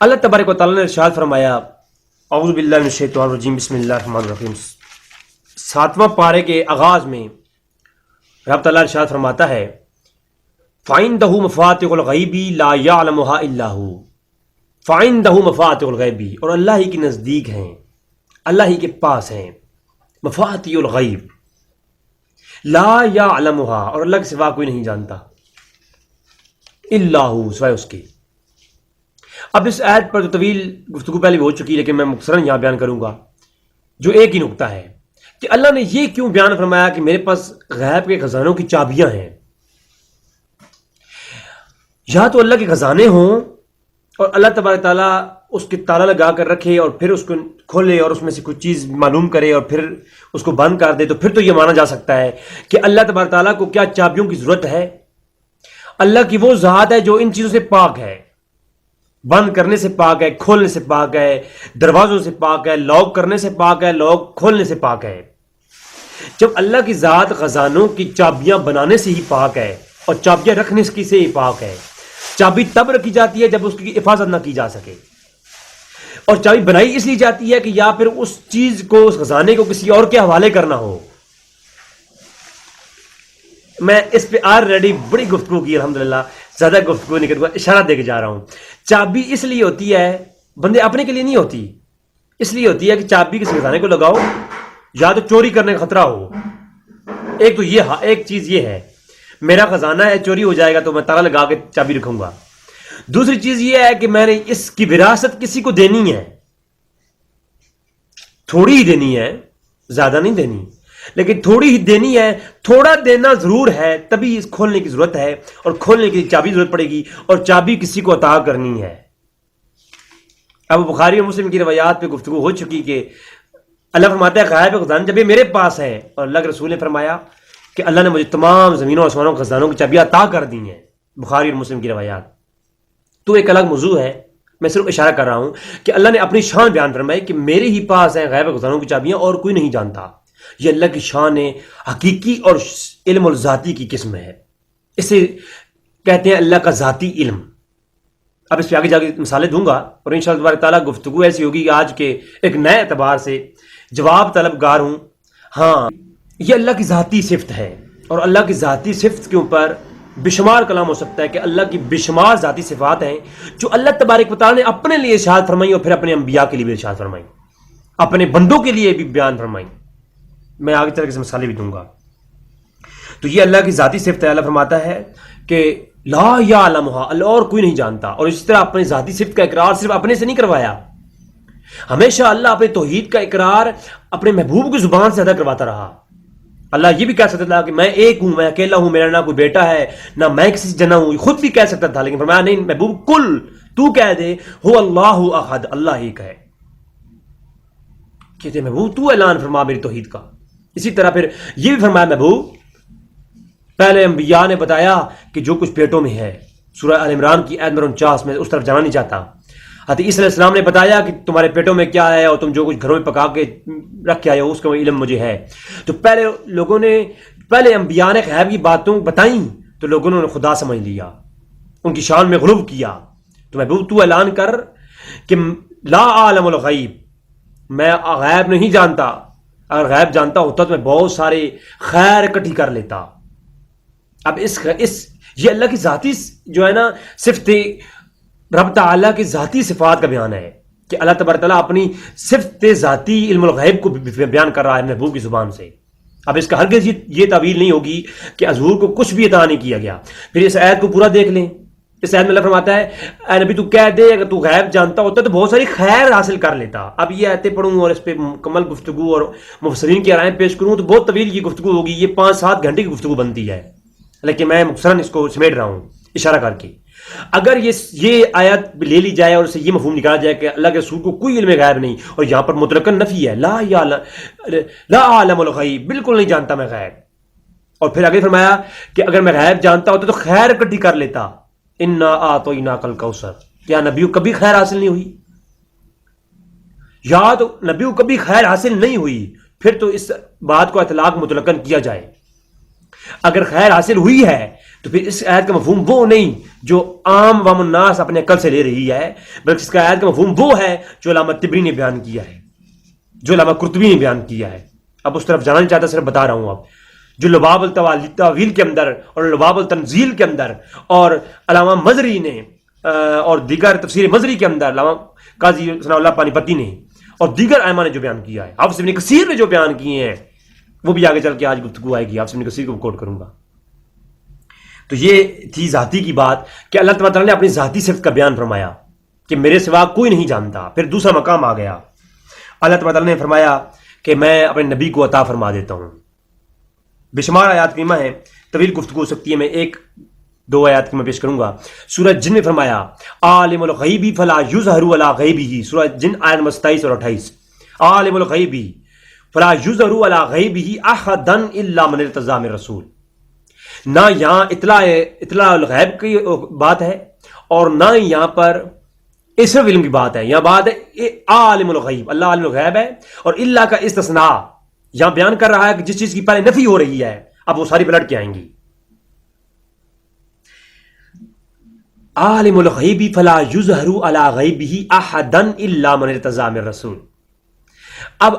اللہ تبارک و تعالیٰ نے ارشاد فرمایا، اعوذ باللہ من الشیطان الرجیم، بسم اللہ الرحمن الرحیم، 7واں پارے کے آغاز میں رب تعالیٰ ارشاد فرماتا ہے، فَعِندَهُ مَفَاتِحُ الْغَيْبِ لَا يَعْلَمُهَا إِلَّا هُوَ، فَعِندَهُ مَفَاتِحُ الْغَيْبِ، اور اللہ ہی کے نزدیک ہیں، اللہ ہی کے پاس ہیں مفاتیح الغیب، لا یعلمها، اور اللہ کے سوا کوئی نہیں جانتا، الا ہو، سوائے اس کے۔ اب اس آیت پر جو طویل گفتگو پہلے ہو چکی، لیکن میں مختصراً یہاں بیان کروں گا جو ایک ہی نقطہ ہے کہ اللہ نے یہ کیوں بیان فرمایا کہ میرے پاس غیب کے خزانوں کی چابیاں ہیں۔ یا تو اللہ کے خزانے ہوں اور اللہ تبارک تعالیٰ اس کے تالا لگا کر رکھے اور پھر اس کو کھولے اور اس میں سے کچھ چیز معلوم کرے اور پھر اس کو بند کر دے، تو پھر تو یہ مانا جا سکتا ہے کہ اللہ تبارک تعالیٰ کو کیا چابیوں کی ضرورت ہے۔ اللہ کی وہ ذات ہے جو ان چیزوں سے پاک ہے، بند کرنے سے پاک ہے، کھولنے سے پاک ہے، دروازوں سے پاک ہے، لاک کرنے سے پاک ہے، لاک کھولنے سے پاک ہے۔ جب اللہ کی ذات خزانوں کی چابیاں بنانے سے ہی پاک ہے اور چابیاں رکھنے سے ہی پاک ہے، چابی تب رکھی جاتی ہے جب اس کی حفاظت نہ کی جا سکے، اور چابی بنائی اس لیے جاتی ہے کہ یا پھر اس چیز کو، اس خزانے کو کسی اور کے حوالے کرنا ہو۔ میں اس پہ آلریڈی بڑی گفتگو کی، الحمدللہ زیادہ گفتگو نہیں کروں گا، اشارہ دے کے جا رہا ہوں۔ چابی اس لیے ہوتی ہے، بندے اپنے کے لیے نہیں ہوتی، اس لیے ہوتی ہے کہ چابی کسی خزانے کو لگاؤ یا تو چوری کرنے کا خطرہ ہو۔ ایک تو یہ ایک چیز یہ ہے، میرا خزانہ ہے، چوری ہو جائے گا تو میں تالا لگا کے چابی رکھوں گا۔ دوسری چیز یہ ہے کہ میں نے اس کی وراثت کسی کو دینی ہے، تھوڑی ہی دینی ہے، زیادہ نہیں دینی، لیکن تھوڑی ہی دینی ہے، تھوڑا دینا ضرور ہے، تبھی اس کھولنے کی ضرورت ہے، اور کھولنے کی چابی ضرورت پڑے گی، اور چابی کسی کو عطا کرنی ہے۔ اب بخاری اور مسلم کی روایات پہ گفتگو ہو چکی کہ اللہ فرماتا ہے غیب خزانے جب یہ میرے پاس ہے، اور اللہ کے رسول نے فرمایا کہ اللہ نے مجھے تمام زمینوں اور آسمانوں کے خزانوں کی چابیاں عطا کر دی ہیں، بخاری اور مسلم کی روایات۔ تو ایک الگ موضوع ہے، میں صرف اشارہ کر رہا ہوں کہ اللہ نے اپنی شان بیان فرمائی کہ میرے ہی پاس ہیں غیب خزانوں کی چابیاں اور کوئی نہیں جانتا۔ یہ اللہ کی شان حقیقی اور علم الذاتی کی قسم ہے، اسے کہتے ہیں اللہ کا ذاتی علم۔ اب اس پہ آگے جا کے مثالیں دوں گا، اور انشاءاللہ تبارک تعالیٰ گفتگو ایسی ہوگی کہ آج کے ایک نئے اعتبار سے جواب طلبگار ہوں۔ ہاں، یہ اللہ کی ذاتی صفت ہے، اور اللہ کی ذاتی صفت کے اوپر بے شمار کلام ہو سکتا ہے کہ اللہ کی بے شمار ذاتی صفات ہیں جو اللہ تبارک و تعالیٰ نے اپنے لیے ارشاد فرمائی اور پھر اپنے انبیاء کے لیے بھی ارشاد فرمائی، اپنے بندوں کے لیے بھی بیان فرمائی۔ میں آگے طرح سے مثالیں بھی دوں گا۔ تو یہ اللہ کی ذاتی صفت ہے۔ اللہ فرماتا ہے کہ لا یعلمھا، اللہ اور کوئی نہیں جانتا، اور اس طرح اپنی ذاتی صفت کا اقرار صرف اپنے سے نہیں کروایا، ہمیشہ اللہ اپنے توحید کا اقرار اپنے محبوب کی زبان سے ادا کرواتا رہا۔ اللہ یہ بھی کہہ سکتا تھا کہ میں ایک ہوں، میں اکیلا ہوں، میرا نہ کوئی بیٹا ہے نہ میں کسی سے جنا ہوں، خود بھی کہہ سکتا تھا، لیکن فرمایا نہیں محبوب کل تو کہہ دے ہو اللہ احد، اللہ ہی کہے، کہتے محبوب تو اعلان فرما میری توحید کا۔ اسی طرح پھر یہ بھی فرمایا محبوب، پہلے انبیاء نے بتایا کہ جو کچھ پیٹوں میں ہے، سورہ آل عمران کی آیت نمبر 49 میں، اس طرف جانا نہیں چاہتا۔ حضرت عیسیٰ علیہ السلام نے بتایا کہ تمہارے پیٹوں میں کیا ہے، اور تم جو کچھ گھروں میں پکا کے رکھ کے آئے ہو اس کا علم مجھے ہے۔ تو پہلے لوگوں نے، پہلے انبیاء نے غیب کی باتوں بتائیں تو لوگوں نے خدا سمجھ لیا، ان کی شان میں غلو کیا۔ تو محبوب تو اعلان کر کہ لا عالم الغیب، میں غیب نہیں جانتا، اگر غیب جانتا ہوتا تو میں بہت سارے خیر اکٹھی کر لیتا۔ اب یہ اللہ کی ذاتی جو ہے نا صفت، رب تعالیٰ کی ذاتی صفات کا بیان ہے کہ اللہ تبارک تعالیٰ اپنی صفت ذاتی علم الغیب کو بیان کر رہا ہے محبوب کی زبان سے۔ اب اس کا ہرگز یہ تعویل نہیں ہوگی کہ حضور کو کچھ بھی عطا نہیں کیا گیا۔ پھر اس آیت کو پورا دیکھ لیں، اس آیت میں اللہ فرماتا ہے اے نبی تو کہہ دے اگر تو غیب جانتا ہوتا تو بہت ساری خیر حاصل کر لیتا۔ اب یہ آیتیں پڑھوں اور اس پہ مکمل گفتگو اور مفسرین کی رائیں پیش کروں تو بہت طویل یہ گفتگو ہوگی، یہ 5-7 گھنٹے کی گفتگو بنتی ہے، لیکن میں مختصراً اس کو سمیٹ رہا ہوں اشارہ کر کے۔ اگر یہ آیت لے لی جائے اور اسے یہ مفہوم نکالا جائے کہ اللہ کے رسول کو کوئی علم غیب نہیں، اور یہاں پر مطلقاً نفی ہے، لا عالم الغیب، بالکل نہیں جانتا میں غیب، اور پھر آگے فرمایا کہ اگر میں غیب جانتا ہوتا تو خیر اکٹھی کر لیتا، انا اعطیناک الکوثر، کیا نبیوں کبھی خیر حاصل نہیں ہوئی؟ یا تو نبیوں کبھی خیر حاصل نہیں ہوئی، پھر تو اس بات کو اطلاق مطلقاً کیا جائے۔ اگر خیر حاصل ہوئی ہے تو پھر اس آیت کا مفہوم وہ نہیں جو عام عوام الناس اپنے عقل سے لے رہی ہے، بلکہ اس کا آیت کا مفہوم وہ ہے جو علامہ طبری نے بیان کیا ہے، جو علامہ قرطبی نے بیان کیا ہے. اب اس طرف جانا نہیں چاہتا، صرف بتا رہا ہوں. اب جو لباب التاویل کے اندر اور لباب التنزیل کے اندر اور علامہ مزری نے اور دیگر تفسیر مزری کے اندر علامہ قاضی ثناء اللہ پانی پتی نے اور دیگر ائمہ نے جو بیان کیا ہے، حافظ ابن کثیر نے جو بیان کیے ہیں، وہ بھی آگے چل کے آج گفتگو آئے گی، حافظ ابن کثیر کو کوٹ کروں گا. تو یہ تھی ذاتی کی بات کہ اللہ تعالیٰ نے اپنی ذاتی صفت کا بیان فرمایا کہ میرے سوا کوئی نہیں جانتا. پھر دوسرا مقام آ گیا، اللہ تعالیٰ نے فرمایا کہ میں اپنے نبی کو عطا فرما دیتا ہوں. بے شمار آیات کریمہ ہیں، طویل گفتگو ہو سکتی ہے، میں ایک دو آیات کی میں پیش کروں گا. سورہ جن میں فرمایا عالم الغیب فلا یظہر علی غیبہ، سورہ جن آیت نمبر 27 اور 28. عالم الغیب فلا یظہر علی غیبہ احدا الا من ارتضی من رسول. نہ یہاں اطلاع الغیب کی بات ہے اور نہ یہاں پر اسم علم کی بات ہے. یہاں بات ہے عالم الغیب، اللہ عالم الغیب ہے، اور اللہ کا استثناء یہاں بیان کر رہا ہے کہ جس چیز کی پہلے نفی ہو رہی ہے اب وہ ساری پلٹ کے آئیں گی. عالم الغیب فلا یظہر علی غیبہ احدا الا من ارتضی من رسول. اب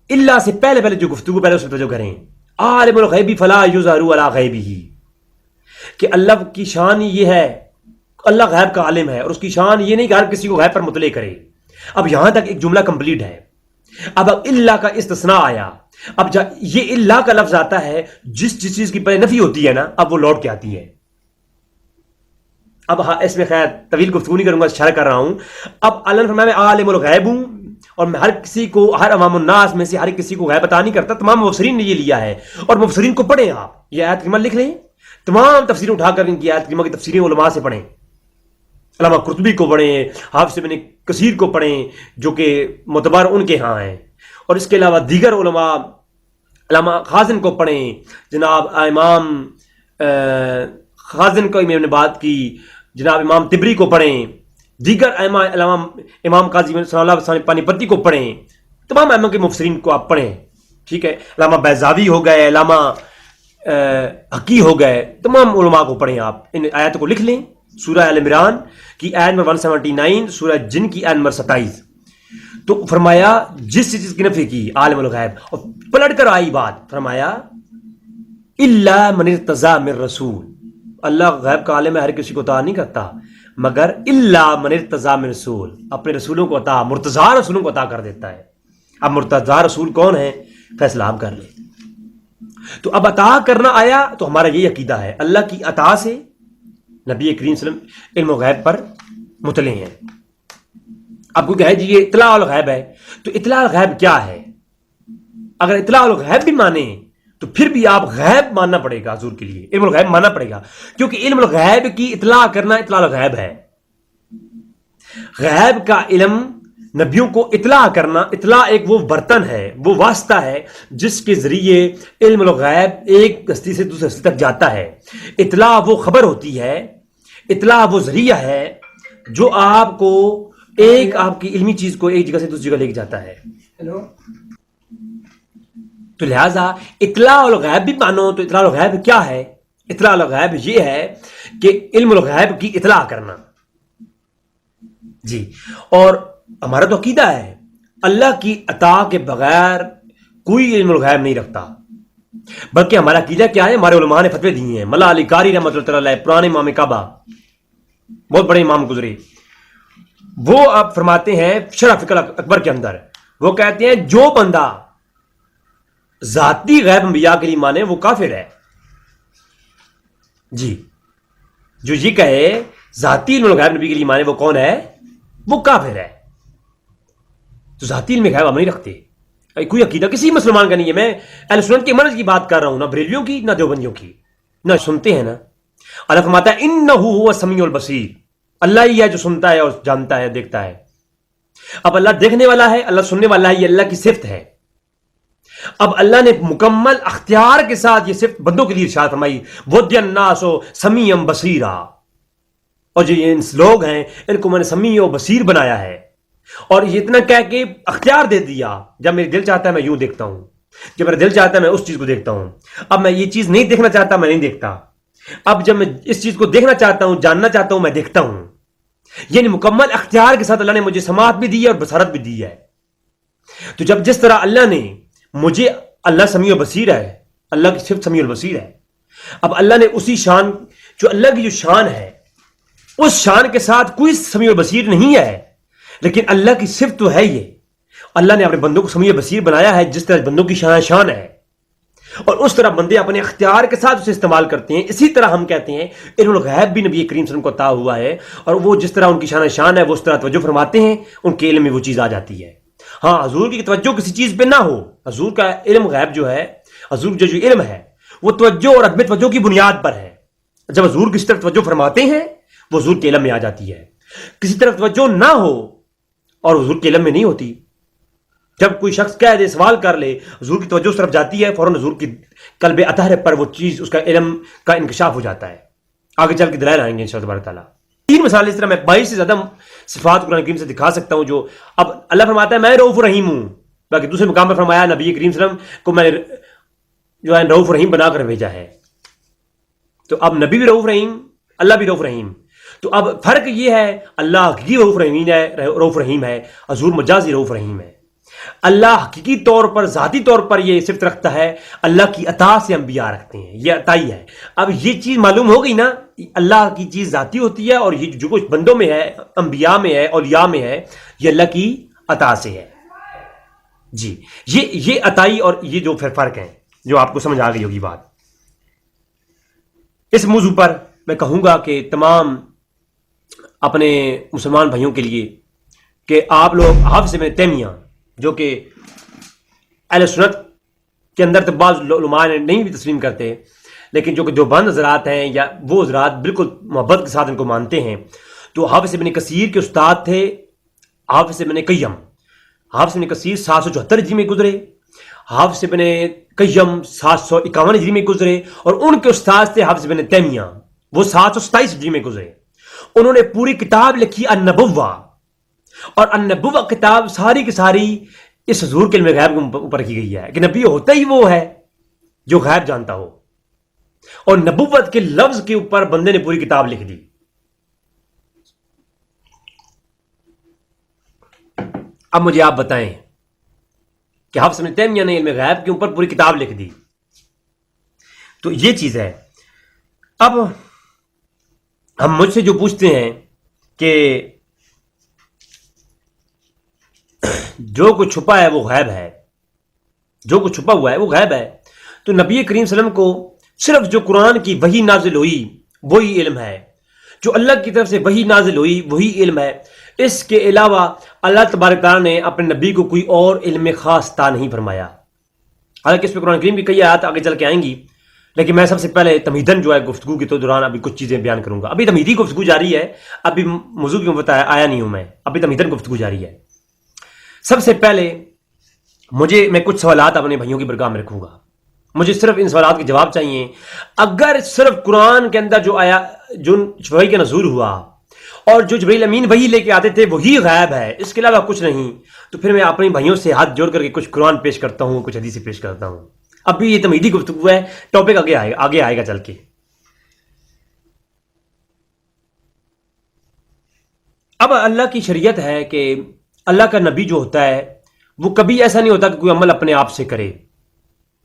اللہ سے پہلے جو گفتگو پہلے اس پہ توجہ کریں. عالم الغیب فلا یظہر علی غیبہ، کہ اللہ کی شان یہ ہے، اللہ غیب کا عالم ہے، اور اس کی شان یہ نہیں کہ ہر کسی کو غیب پر مطلع کرے. اب یہاں تک ایک جملہ کمپلیٹ ہے. اب اللہ کا استثناء آیا. اب یہ اللہ کا لفظ آتا ہے جس چیز کی پہلے نفی ہوتی ہے نا، اب وہ لوٹ کے آتی ہے. اب اس میں خیر طویل گفتگو نہیں کروں گا، اشارہ کر رہا ہوں. اب اللہ نے فرمایا میں عالم الغیب ہوں، اور میں ہر کسی کو، ہر عوام الناس میں سے ہر کسی کو غیب عطا نہیں کرتا. تمام مفسرین نے یہ لیا ہے، اور مفسرین کو پڑھیں. آپ یہ آیت کریمہ لکھ لیں، تمام تفسیریں اٹھا کر ان کی آیت کریمہ کی تفسیریں علماء سے پڑھیں. علامہ قرطبی کو پڑھیں، حافظ ابن کثیر کو پڑھیں جو کہ معتبر ان کے ہاں ہیں، اور اس کے علاوہ دیگر علماء، علامہ خازن کو پڑھیں، جناب امام خازن کو میں نے بات کی، جناب امام طبری کو پڑھیں، دیگر امام قاضی ثناء اللہ پانی پتی کو پڑھیں. تمام ائمہ کے مفسرین کو آپ پڑھیں. ٹھیک ہے، علامہ بیضاوی ہو گئے، علامہ حقی ہو گئے، تمام علماء کو پڑھیں. آپ ان آیات کو لکھ لیں. سورہ آل عمران کی آیت نمبر 179، سورہ جن کی آیت نمبر 27. تو فرمایا جس چیز کی نفی کی عالم الغیب، اور پلٹ کر آئی بات، فرمایا الا من ارتضی من رسول. اللہ غیب کا عالم ہے، ہر کسی کو عطا نہیں کرتا، مگر الا من ارتضی من رسول، اپنے رسولوں کو عطا، مرتضی رسولوں کو عطا کر دیتا ہے. اب مرتضی رسول کون ہے، فیصلہ آپ کر لیں. تو اب عطا کرنا آیا تو ہمارا یہ عقیدہ ہے، اللہ کی عطا سے نبی کریم صلی اللہ علیہ وسلم علم و غیب پر مطلع ہیں. اب کوئی کہے جی یہ اطلاع الغیب ہے، تو اطلاع الغیب کیا ہے؟ اگر اطلاع الغیب بھی مانے تو پھر بھی آپ غیب ماننا پڑے گا، حضور کے لیے علم الغیب ماننا پڑے گا، کیونکہ علم الغیب کی اطلاع کرنا اطلاع الغیب ہے. غیب کا علم نبیوں کو اطلاع کرنا، اطلاع ایک وہ برتن ہے، وہ واسطہ ہے جس کے ذریعے علم الغیب ایک ہستی سے دوسری ہستی تک جاتا ہے. اطلاع وہ خبر ہوتی ہے، اطلاع وہ ذریعہ ہے جو آپ کو ایک آپ کی علمی چیز کو ایک جگہ سے دوسری جگہ لے کے جاتا ہے. تو لہٰذا اطلاع الغیب بھی مانو تو اطلاع الغیب کیا ہے؟ اطلاع الغیب یہ ہے کہ علم الغیب کی اطلاع کرنا. جی، اور ہمارا تو عقیدہ ہے اللہ کی عطا کے بغیر کوئی علم الغیب نہیں رکھتا. بلکہ ہمارا عقیدہ کیا ہے، ہمارے علماء نے فتوے دیے ہیں. ملا علی قاری رحمۃ اللہ علیہ، پرانے امام کعبہ، بہت بڑے امام گزرے، وہ آپ فرماتے ہیں شرح فقہ اکبر کے اندر، وہ کہتے ہیں جو بندہ ذاتی غیب انبیاء کے لیے مانے وہ کافر ہے. جی، جو یہ کہے ذاتی علم الغیب نبی کے لیے مانے وہ کون ہے؟ وہ کافر ہے. تو ذاتی علم غیب ہم نہیں رکھتے. کوئی عقیدہ کسی مسلمان کا نہیں ہے. میں اہل سنت کے منہج کی بات کر رہا ہوں، نہ بریلویوں کی نہ دیوبندیوں کی. نہ سنتے ہیں نا، اللہ فرماتا ہے انہ هو السمیع البصیر، اللہ ہی ہے جو سنتا ہے اور جانتا ہے، دیکھتا ہے. اب اللہ دیکھنے والا ہے، اللہ سننے والا ہے، یہ اللہ کی صفت ہے. اب اللہ نے مکمل اختیار کے ساتھ یہ صفت بندوں کے لیے ارشاد فرمائی، وَدِّ النَّاسُ سَمِيعًا بَصِيرًا، اور جو یہ لوگ ہیں ان کو میں نے سمیع و بصیر بنایا ہے. اور یہ اتنا کہہ کے اختیار دے دیا، جب میرے دل چاہتا ہے میں یوں دیکھتا ہوں، جب میرا دل چاہتا ہے میں اس چیز کو دیکھتا ہوں. اب میں یہ چیز نہیں دیکھنا چاہتا، میں نہیں دیکھتا. اب جب میں اس چیز کو دیکھنا چاہتا ہوں، جاننا چاہتا ہوں، میں دیکھتا ہوں. یعنی مکمل اختیار کے ساتھ اللہ نے مجھے سماعت بھی دی ہے اور بصارت بھی دی ہے. تو جب جس طرح اللہ نے مجھے، اللہ سمیع و بصیر ہے، اللہ کی صفت سمیع البصیر ہے. اب اللہ نے اسی شان، جو اللہ کی جو شان ہے، اس شان کے ساتھ کوئی سمیع و بصیر نہیں ہے، لیکن اللہ کی صفت تو ہے. یہ اللہ نے اپنے بندوں کو سمیع و بصیر بنایا ہے جس طرح بندوں کی شان ہے، اور اس طرح بندے اپنے اختیار کے ساتھ اسے استعمال کرتے ہیں. اسی طرح ہم کہتے ہیں علم الغیب بھی نبی کریم صلی اللہ علیہ وسلم کو عطا ہوا ہے، اور وہ جس طرح ان کی شان ہے وہ اس طرح توجہ فرماتے ہیں، ان کے علم میں وہ چیز آ جاتی ہے. ہاں، حضور کی توجہ کسی چیز پہ نہ ہو، حضور کا علم غیب جو ہے، حضور جو علم ہے وہ توجہ اور عدم توجہ کی بنیاد پر ہے. جب حضور کسی طرف توجہ فرماتے ہیں وہ حضور کے علم میں آ جاتی ہے. کسی طرف توجہ نہ ہو اور حضور کے علم میں نہیں ہوتی. جب کوئی شخص کہہ دے، سوال کر لے، حضور کی توجہ اس طرف جاتی ہے، فوراً حضور کی قلب اطہر پر وہ چیز، اس کا علم کا انکشاف ہو جاتا ہے. آگے چل کے دلائل آئیں گے انشاءاللہ تبارک تعالیٰ. 3 مثال اس طرح میں 22 سے زیادہ صفات قرآن کریم سے دکھا سکتا ہوں. جو اب اللہ فرماتا ہے میں رؤوف رحیم ہوں، باقی دوسرے مقام پر فرمایا نبی کریم صلی اللہ علیہ وسلم کو میں نے جو ہے رؤوف رحیم بنا کر بھیجا ہے. تو اب نبی بھی رؤوف رحیم، اللہ بھی رؤوف رحیم. تو اب فرق یہ ہے، اللہ حقیقی رؤوف رحیم ہے، حضور مجازی رؤوف رحیم ہے. اللہ حقیقی طور پر، ذاتی طور پر یہ صفت رکھتا ہے، اللہ کی عطا سے انبیاء رکھتے ہیں، یہ عطائی ہے. اب یہ چیز معلوم ہو گئی نا، اللہ کی چیز ذاتی ہوتی ہے، اور یہ جو کچھ بندوں میں ہے، انبیاء میں ہے، اولیاء میں ہے، یہ اللہ کی عطا سے ہے. جی، یہ عطائی اور یہ جو پھر فرق ہیں، جو آپ کو سمجھ آ گئی ہوگی بات. اس موضوع پر میں کہوں گا کہ تمام اپنے مسلمان بھائیوں کے لیے کہ آپ لوگ حافظ ابن تیمیہ، جو کہ اہل سنت کے اندر تو بعض علماء نہیں بھی تسلیم کرتے، لیکن جو کہ دیوبند حضرات ہیں یا وہ حضرات بالکل محبت کے ساتھ ان کو مانتے ہیں، تو حافظ ابن کثیر کے استاد تھے حافظ ابن قیم. حافظ ابن کثیر 774 ہجری میں گزرے، حافظ ابن قیم 751 ہجری میں گزرے، اور ان کے استاد تھے حافظ ابن تیمیہ، وہ 727 ہجری میں گزرے. انہوں نے پوری کتاب لکھی النبوہ، اور النبوہ کتاب ساری کی ساری اس حضور کے علم غیب کے اوپر کی گئی ہے کہ نبی ہوتا ہی وہ ہے جو غیب جانتا ہو، اور نبوت کے لفظ کے اوپر بندے نے پوری کتاب لکھ دی. اب مجھے آپ بتائیں کہ حافظ ابن تیمیہ نے علم غیب کے اوپر پوری کتاب لکھ دی، تو یہ چیز ہے. اب ہم مجھ سے جو پوچھتے ہیں کہ جو کچھ چھپا ہے وہ غیب ہے، جو کچھ چھپا ہوا ہے وہ غیب ہے، تو نبی کریم صلی اللہ علیہ وسلم کو صرف جو قرآن کی وحی نازل ہوئی وہی علم ہے، جو اللہ کی طرف سے وحی نازل ہوئی وہی علم ہے. اس کے علاوہ اللہ تبارک تعالیٰ نے اپنے نبی کو کوئی اور علم خاص عطا نہیں فرمایا. حالانکہ اس پہ قرآن کریم کی کئی آیات آگے چل کے آئیں گی، لیکن میں سب سے پہلے تمہیدن جو ہے گفتگو کے دوران ابھی کچھ چیزیں بیان کروں گا. ابھی تمہیدی گفتگو جاری ہے، ابھی موضوع کی بتایا آیا نہیں ہوں میں، ابھی تمہیدن گفتگو جاری ہے. سب سے پہلے میں کچھ سوالات اپنے بھائیوں کی برگاہ میں رکھوں گا. مجھے صرف ان سوالات کے جواب چاہیے. اگر صرف قرآن کے اندر جو آیا، جو وحی کا نزول ہوا اور جو جبرائیل امین وحی لے کے آتے تھے وہی غیب ہے، اس کے علاوہ کچھ نہیں، تو پھر میں اپنے بھائیوں سے ہاتھ جوڑ کر کے کچھ قرآن پیش کرتا ہوں، کچھ حدیث پیش کرتا ہوں. ابھی یہ تمہیدی گفتگو ہے، ٹاپک آگے آئے گا چل کے. اب اللہ کی شریعت ہے کہ اللہ کا نبی جو ہوتا ہے وہ کبھی ایسا نہیں ہوتا کہ کوئی عمل اپنے آپ سے کرے،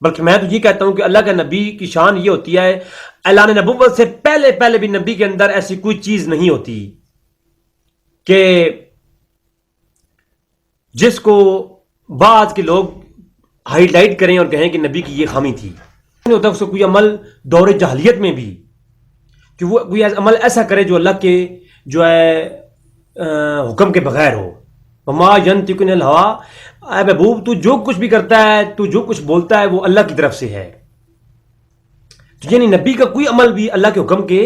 بلکہ میں تو یہ کہتا ہوں کہ اللہ کا نبی کی شان یہ ہوتی ہے، اعلان نبوت سے پہلے بھی نبی کے اندر ایسی کوئی چیز نہیں ہوتی کہ جس کو بعض کے لوگ ہائی لائٹ کریں اور کہیں کہ نبی کی یہ خامی تھی. نہیں ہوتا اس کو کوئی عمل دور جاہلیت میں بھی کہ وہ کوئی عمل ایسا کرے جو اللہ کے جو ہے حکم کے بغیر ہو. وما ينطق عن الهوى، اے محبوب تو جو کچھ بھی کرتا ہے، تو جو کچھ بولتا ہے وہ اللہ کی طرف سے ہے. تو یعنی نبی کا کوئی عمل بھی اللہ کے حکم کے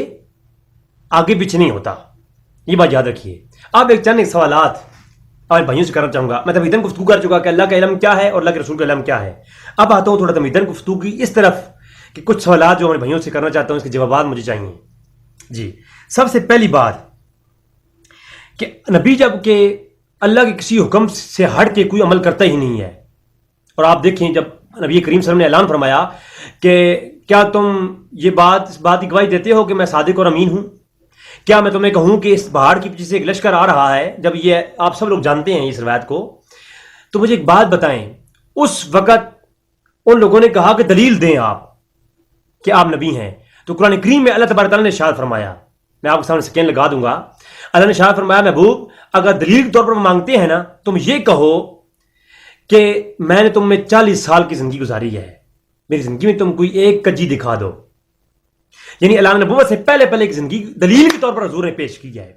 آگے پیچھے نہیں ہوتا، یہ بات یاد رکھیے. اب چند سوالات اور بھائیوں سے کرنا چاہوں گا. میں تمہیدن گفتگو کر چکا کہ اللہ کا علم کیا ہے اور اللہ کے رسول کا علم کیا ہے. اب آتا ہوں تھوڑا تمہیدن گفتگو کی اس طرف کہ کچھ سوالات جو ہمارے بھائیوں سے کرنا چاہتا ہوں، اس کے جوابات مجھے چاہیے. جی، سب سے پہلی بات کہ نبی جب کہ اللہ کے کسی حکم سے ہٹ کے کوئی عمل کرتا ہی نہیں ہے. اور آپ دیکھیں جب نبی کریم صلی اللہ علیہ وسلم نے اعلان فرمایا کیا تم یہ اس بات کی گواہی دیتے ہو کہ میں صادق اور امین ہوں؟ کیا میں تمہیں کہوں کہ اس پہاڑ کے پیچھے سے ایک لشکر آ رہا ہے؟ جب یہ آپ سب لوگ جانتے ہیں اس روایت کو، تو مجھے ایک بات بتائیں، اس وقت ان لوگوں نے کہا کہ دلیل دیں آپ کہ آپ نبی ہیں. تو قرآن کریم میں اللہ تبارک تعالیٰ نے ارشاد فرمایا، میں آپ کے سامنے سکین لگا دوں گا. اللہ نے ارشاد فرمایا، محبوب اگر دلیل کے طور پر مانگتے ہیں نا، تم یہ کہو کہ میں نے تم میں 40 سال کی زندگی گزاری ہے، میری زندگی میں تم کوئی ایک کجی دکھا دو. یعنی اعلان نبوت سے پہلے ایک زندگی دلیل کے طور پر حضور نے پیش کی ہے.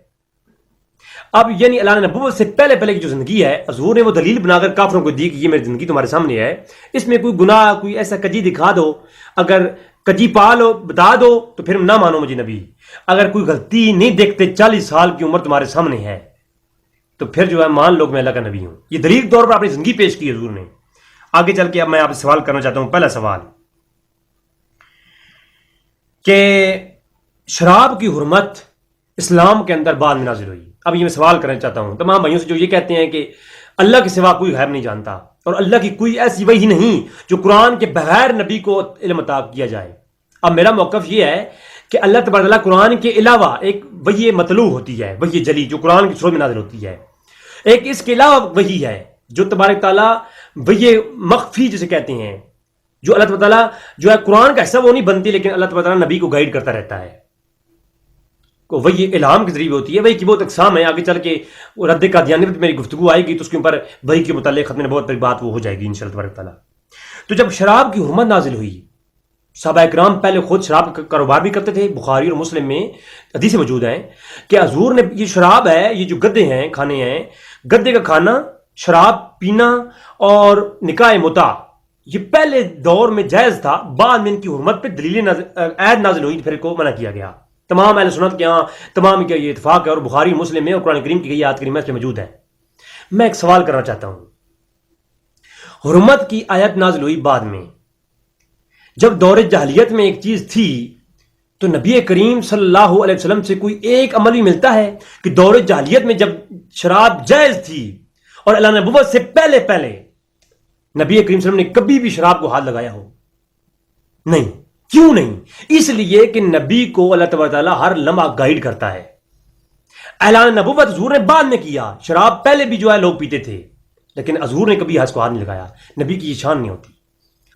اب یعنی اعلان نبوت سے پہلے کی جو زندگی ہے، حضور نے وہ دلیل بنا کر کافروں کو دی کہ یہ میری زندگی تمہارے سامنے ہے، اس میں کوئی گناہ، کوئی ایسا کجی دکھا دو، اگر کجی پا لو بتا دو تو پھر نہ مانو مجھے نبی. اگر کوئی غلطی نہیں دیکھتے، 40 سال کی عمر تمہارے سامنے ہے، تو پھر جو ہے مان لو کہ میں اللہ کا نبی ہوں. یہ دلیل کے طور پر اپنی زندگی پیش کی حضور نے. آگے چل کے اب میں آپ سے سوال کرنا چاہتا ہوں. پہلا سوال کہ شراب کی حرمت اسلام کے اندر بعد میں نازل ہوئی. اب یہ میں سوال کرنا چاہتا ہوں تمام بھائیوں سے جو یہ کہتے ہیں کہ اللہ کے سوا کوئی غیب نہیں جانتا اور اللہ کی کوئی ایسی وحی نہیں جو قرآن کے بغیر نبی کو علم عطا کیا جائے. اب میرا موقف یہ ہے کہ اللہ تبارک تعالیٰ قرآن کے علاوہ ایک وحی مطلوع ہوتی ہے، وحی جلی جو قرآن کی صورت میں نازل ہوتی ہے. ایک اس کے علاوہ وحی ہے جو تبارک تعالیٰ وحی مخفی جسے کہتے ہیں، جو اللہ تعالیٰ جو ہے قرآن کا حصہ وہ نہیں بنتی، لیکن اللہ تعالیٰ نبی کو گائیڈ کرتا رہتا ہے. وہی الہام کے ذریعے ہوتی ہے. وہی کی بہت اقسام ہے، آگے چل کے رد قادیانیت میری گفتگو آئے گی تو اس کے اوپر وہی کے متعلق ختم نبوت پر بات وہ ہو جائے گی انشاءاللہ تبارک تعالیٰ. تو جب شراب کی حرمت نازل ہوئی، صحابہ اکرام پہلے خود شراب کا کاروبار بھی کرتے تھے. بخاری اور مسلم میں حدیثیں موجود ہیں کہ حضور نے یہ شراب ہے، یہ جو گدے ہیں، کھانے ہیں، گدے کا کھانا، شراب پینا اور نکاح متع، یہ پہلے دور میں جائز تھا. بعد میں ان کی حرمت پہ دلیل عید نازل ہوئی، پھر کو منع کیا گیا. تمام اہل سنت کے ہاں تمام کا یہ اتفاق ہے، اور بخاری مسلم میں اور قرآن کریم کی کئی آیات کریمہ اس میں موجود ہے. میں ایک سوال کرنا چاہتا ہوں. حرمت کی آیت نازل ہوئی بعد میں. جب دور جاہلیت میں ایک چیز تھی تو نبی کریم صلی اللہ علیہ وسلم سے کوئی ایک عمل بھی ملتا ہے کہ دور جاہلیت میں جب شراب جائز تھی اور اعلان نبوت سے پہلے نبی کریم صلی اللہ علیہ وسلم نے کبھی بھی شراب کو ہاتھ لگایا ہو؟ نہیں. کیوں نہیں؟ اس لیے کہ نبی کو اللہ تبارک تعالیٰ ہر لمحہ گائیڈ کرتا ہے. اعلان نبوت حضور نے بعد میں کیا. شراب پہلے بھی جو ہے لوگ پیتے تھے، لیکن حضور نے کبھی ہاتھ کو ہاتھ نہیں لگایا. نبی کی یہ شان نہیں ہوتی.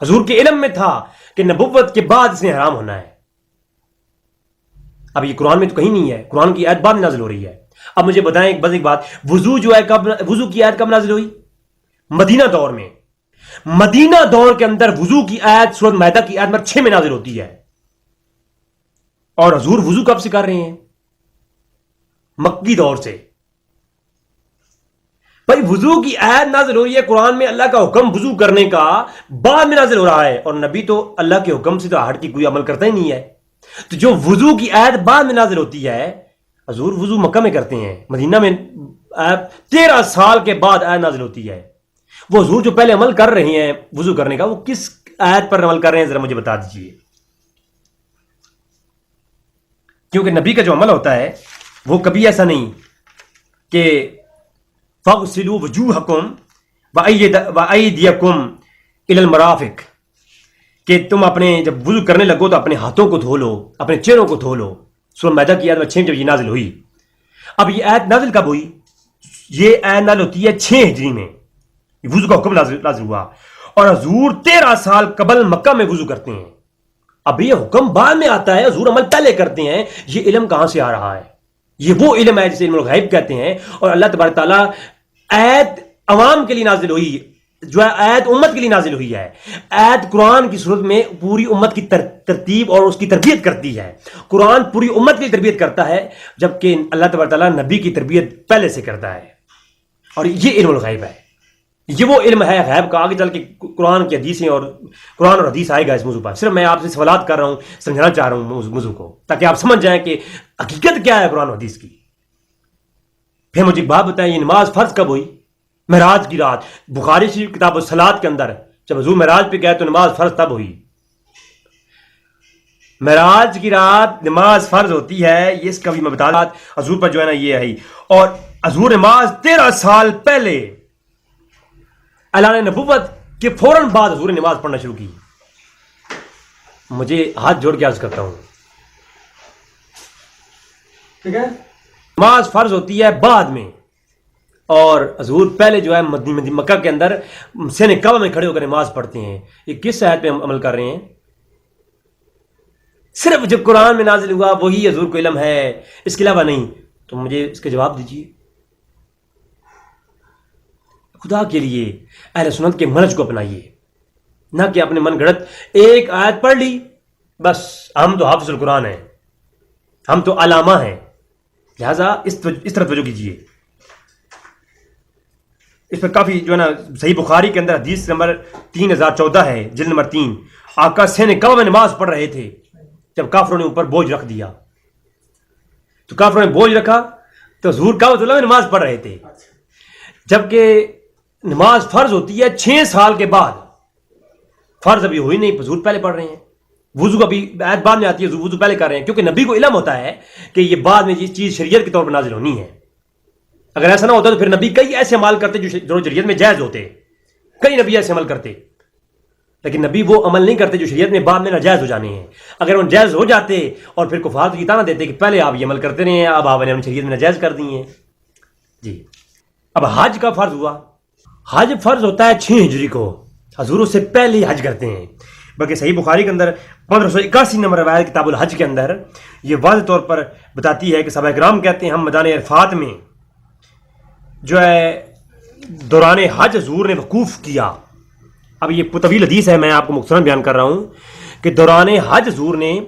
حضور کے علم میں تھا کہ نبوت کے بعد اس نے حرام ہونا ہے. اب یہ قرآن میں تو کہیں نہیں ہے، قرآن کی آیت بعد میں نازل ہو رہی ہے. اب مجھے بتائیں ایک بات، وضو جو ہے وضو کی آیت کب نازل ہوئی؟ مدینہ دور میں. مدینہ دور کے اندر وضو کی آیت سورۃ مائدہ کی آیت نمبر 6 میں نازل ہوتی ہے. اور حضور وضو کب سے کر رہے ہیں؟ مکی دور سے. بھائی وضو کی آیت نازل ہو رہی ہے قرآن میں، اللہ کا حکم وضو کرنے کا بعد میں نازل ہو رہا ہے، اور نبی تو اللہ کے حکم سے تو ہٹ کے کوئی عمل کرتا ہی نہیں ہے. تو جو وضو کی آیت بعد میں نازل ہوتی ہے، حضور وضو مکہ میں کرتے ہیں، مدینہ میں 13 سال کے بعد آیت نازل ہوتی ہے. وہ حضور جو پہلے عمل کر رہے ہیں وضو کرنے کا، وہ کس آیت پر عمل کر رہے ہیں ذرا مجھے بتا دیجئے. کیونکہ نبی کا جو عمل ہوتا ہے وہ کبھی ایسا نہیں کہ فَاغْسِلُوا وُجُوهَكُمْ وَأَيْدِيَكُمْ إِلَى الْمَرَافِقِ، کہ تم اپنے جب وضو کرنے لگو تو اپنے ہاتھوں کو دھو لو، اپنے چہروں کو دھو لو. سورۃ مائدہ کی آیت 6 جب یہ نازل ہوئی. اب یہ آیت نازل کب ہوئی؟ یہ آیت نازل ہوتی ہے 6 ہجری میں. وضو کا حکم نازل ہوا اور حضور 13 سال قبل مکہ میں وضو کرتے ہیں. اب یہ حکم بعد میں آتا ہے، حضور عمل پہلے کرتے ہیں. یہ علم کہاں سے آ رہا ہے؟ یہ وہ علم ہے جسے علم الغیب کہتے ہیں. اور اللہ تبارک تعالیٰ آیت عوام کے لیے نازل ہوئی، جو ہے آیت امت کے لیے نازل ہوئی ہے. آیت قرآن کی صورت میں پوری امت کی ترتیب اور اس کی تربیت کرتی ہے. قرآن پوری امت کی تربیت کرتا ہے، جبکہ اللہ تبارک تعالیٰ نبی کی تربیت پہلے سے کرتا ہے. اور یہ علم الغیب ہے، یہ وہ علم ہے غیب کا. آگے چل کے قرآن کی حدیثیں اور قرآن اور حدیث آئے گا اس موضوع پر. صرف میں آپ سے سوالات کر رہا ہوں، سمجھانا چاہ رہا ہوں موضوع کو، تاکہ آپ سمجھ جائیں کہ حقیقت کیا ہے قرآن و حدیث کی. پھر مجھے ایک بات بتائیں، یہ نماز فرض کب ہوئی؟ معراج کی رات. بخاری شریف کتاب الصلاۃ کے اندر جب حضور معراج پہ گئے تو نماز فرض تب ہوئی. معراج کی رات نماز فرض ہوتی ہے، یہ اس کا بھی میں بتا دوں. حضور پر جو ہے نا یہ ہے، اور حضور نماز 13 سال پہلے اعلان نبوت کے فوراً بعد حضور نے نماز پڑھنا شروع کی. مجھے ہاتھ جوڑ کے عرض کرتا ہوں، ٹھیک ہے، نماز فرض ہوتی ہے بعد میں، اور حضور پہلے جو ہے مکہ کے اندر سین کعبہ میں کھڑے ہو کر نماز پڑھتے ہیں. یہ کس آیت پہ ہم عمل کر رہے ہیں؟ صرف جو قرآن میں نازل ہوا وہی حضور کو علم ہے، اس کے علاوہ نہیں. تو مجھے اس کا جواب دیجیے. خدا کے لیے اہل سنت کے منہج کو اپنائیے، نہ کہ اپنے من گھڑت ایک آیت پڑھ لی بس ہم تو حافظ القرآن ہیں، ہم تو علامہ ہیں. لہذا اس طرح توجہ کیجیے. اس پر کافی جو ہے نا صحیح بخاری کے اندر حدیث نمبر 3014 ہے، جلد نمبر 3. آقا سین کعبہ میں نماز پڑھ رہے تھے جب کافروں نے اوپر بوجھ رکھ دیا. تو کافروں نے بوجھ رکھا تو حضور کعبۃ اللہ میں نماز پڑھ رہے تھے، جبکہ نماز فرض ہوتی ہے 6 سال کے بعد. فرض ابھی ہوئی نہیں، حضور پہلے پڑھ رہے ہیں. وضو ابھی آیت بعد میں آتی ہے، وضو پہلے کر رہے ہیں، کیونکہ نبی کو علم ہوتا ہے کہ یہ بعد میں یہ چیز شریعت کے طور پر نازل ہونی ہے. اگر ایسا نہ ہوتا تو پھر نبی کئی ایسے عمال کرتے جو شریعت میں جائز ہوتے. کئی نبی ایسے عمل کرتے، لیکن نبی وہ عمل نہیں کرتے جو شریعت میں بعد میں ناجائز ہو جانے ہیں. اگر وہ جائز ہو جاتے اور پھر کفار تو یہ نہ دیتے کہ پہلے آپ یہ عمل کرتے رہے ہیں، اب آپ نے شریعت میں ناجائز کر دی ہیں. جی اب حج کا فرض ہوا. حج فرض ہوتا ہے 6 ہجری کو، حضور اس سے پہلے ہی حج کرتے ہیں. بلکہ صحیح بخاری کے اندر 1581 نمبر روایت کتاب الحج کے اندر یہ واضح طور پر بتاتی ہے کہ صحابہ کرام کہتے ہیں ہم میدان عرفات میں جو ہے دوران حج حضور نے وقوف کیا. اب یہ طویل حدیث ہے، میں آپ کو مختصراً بیان کر رہا ہوں کہ دوران حج حضور نے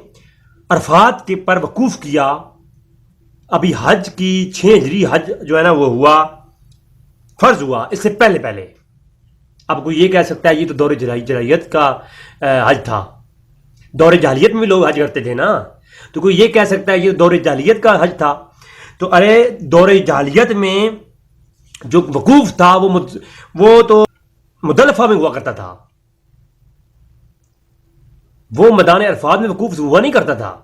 عرفات کے پر وقوف کیا. ابھی حج کی 6 ہجری حج جو ہے نا وہ ہوا، فرض ہوا اس سے پہلے پہلے. اب کوئی یہ کہہ سکتا ہے یہ تو دور جاہلیت کا حج تھا. دور جاہلیت میں بھی لوگ حج کرتے تھے نا، تو کوئی یہ کہہ سکتا ہے یہ دور جاہلیت کا حج تھا. تو ارے دور جاہلیت میں جو وقوف تھا وہ تو مزدلفہ میں ہوا کرتا تھا، وہ میدان عرفات میں وقوف ہوا نہیں کرتا تھا.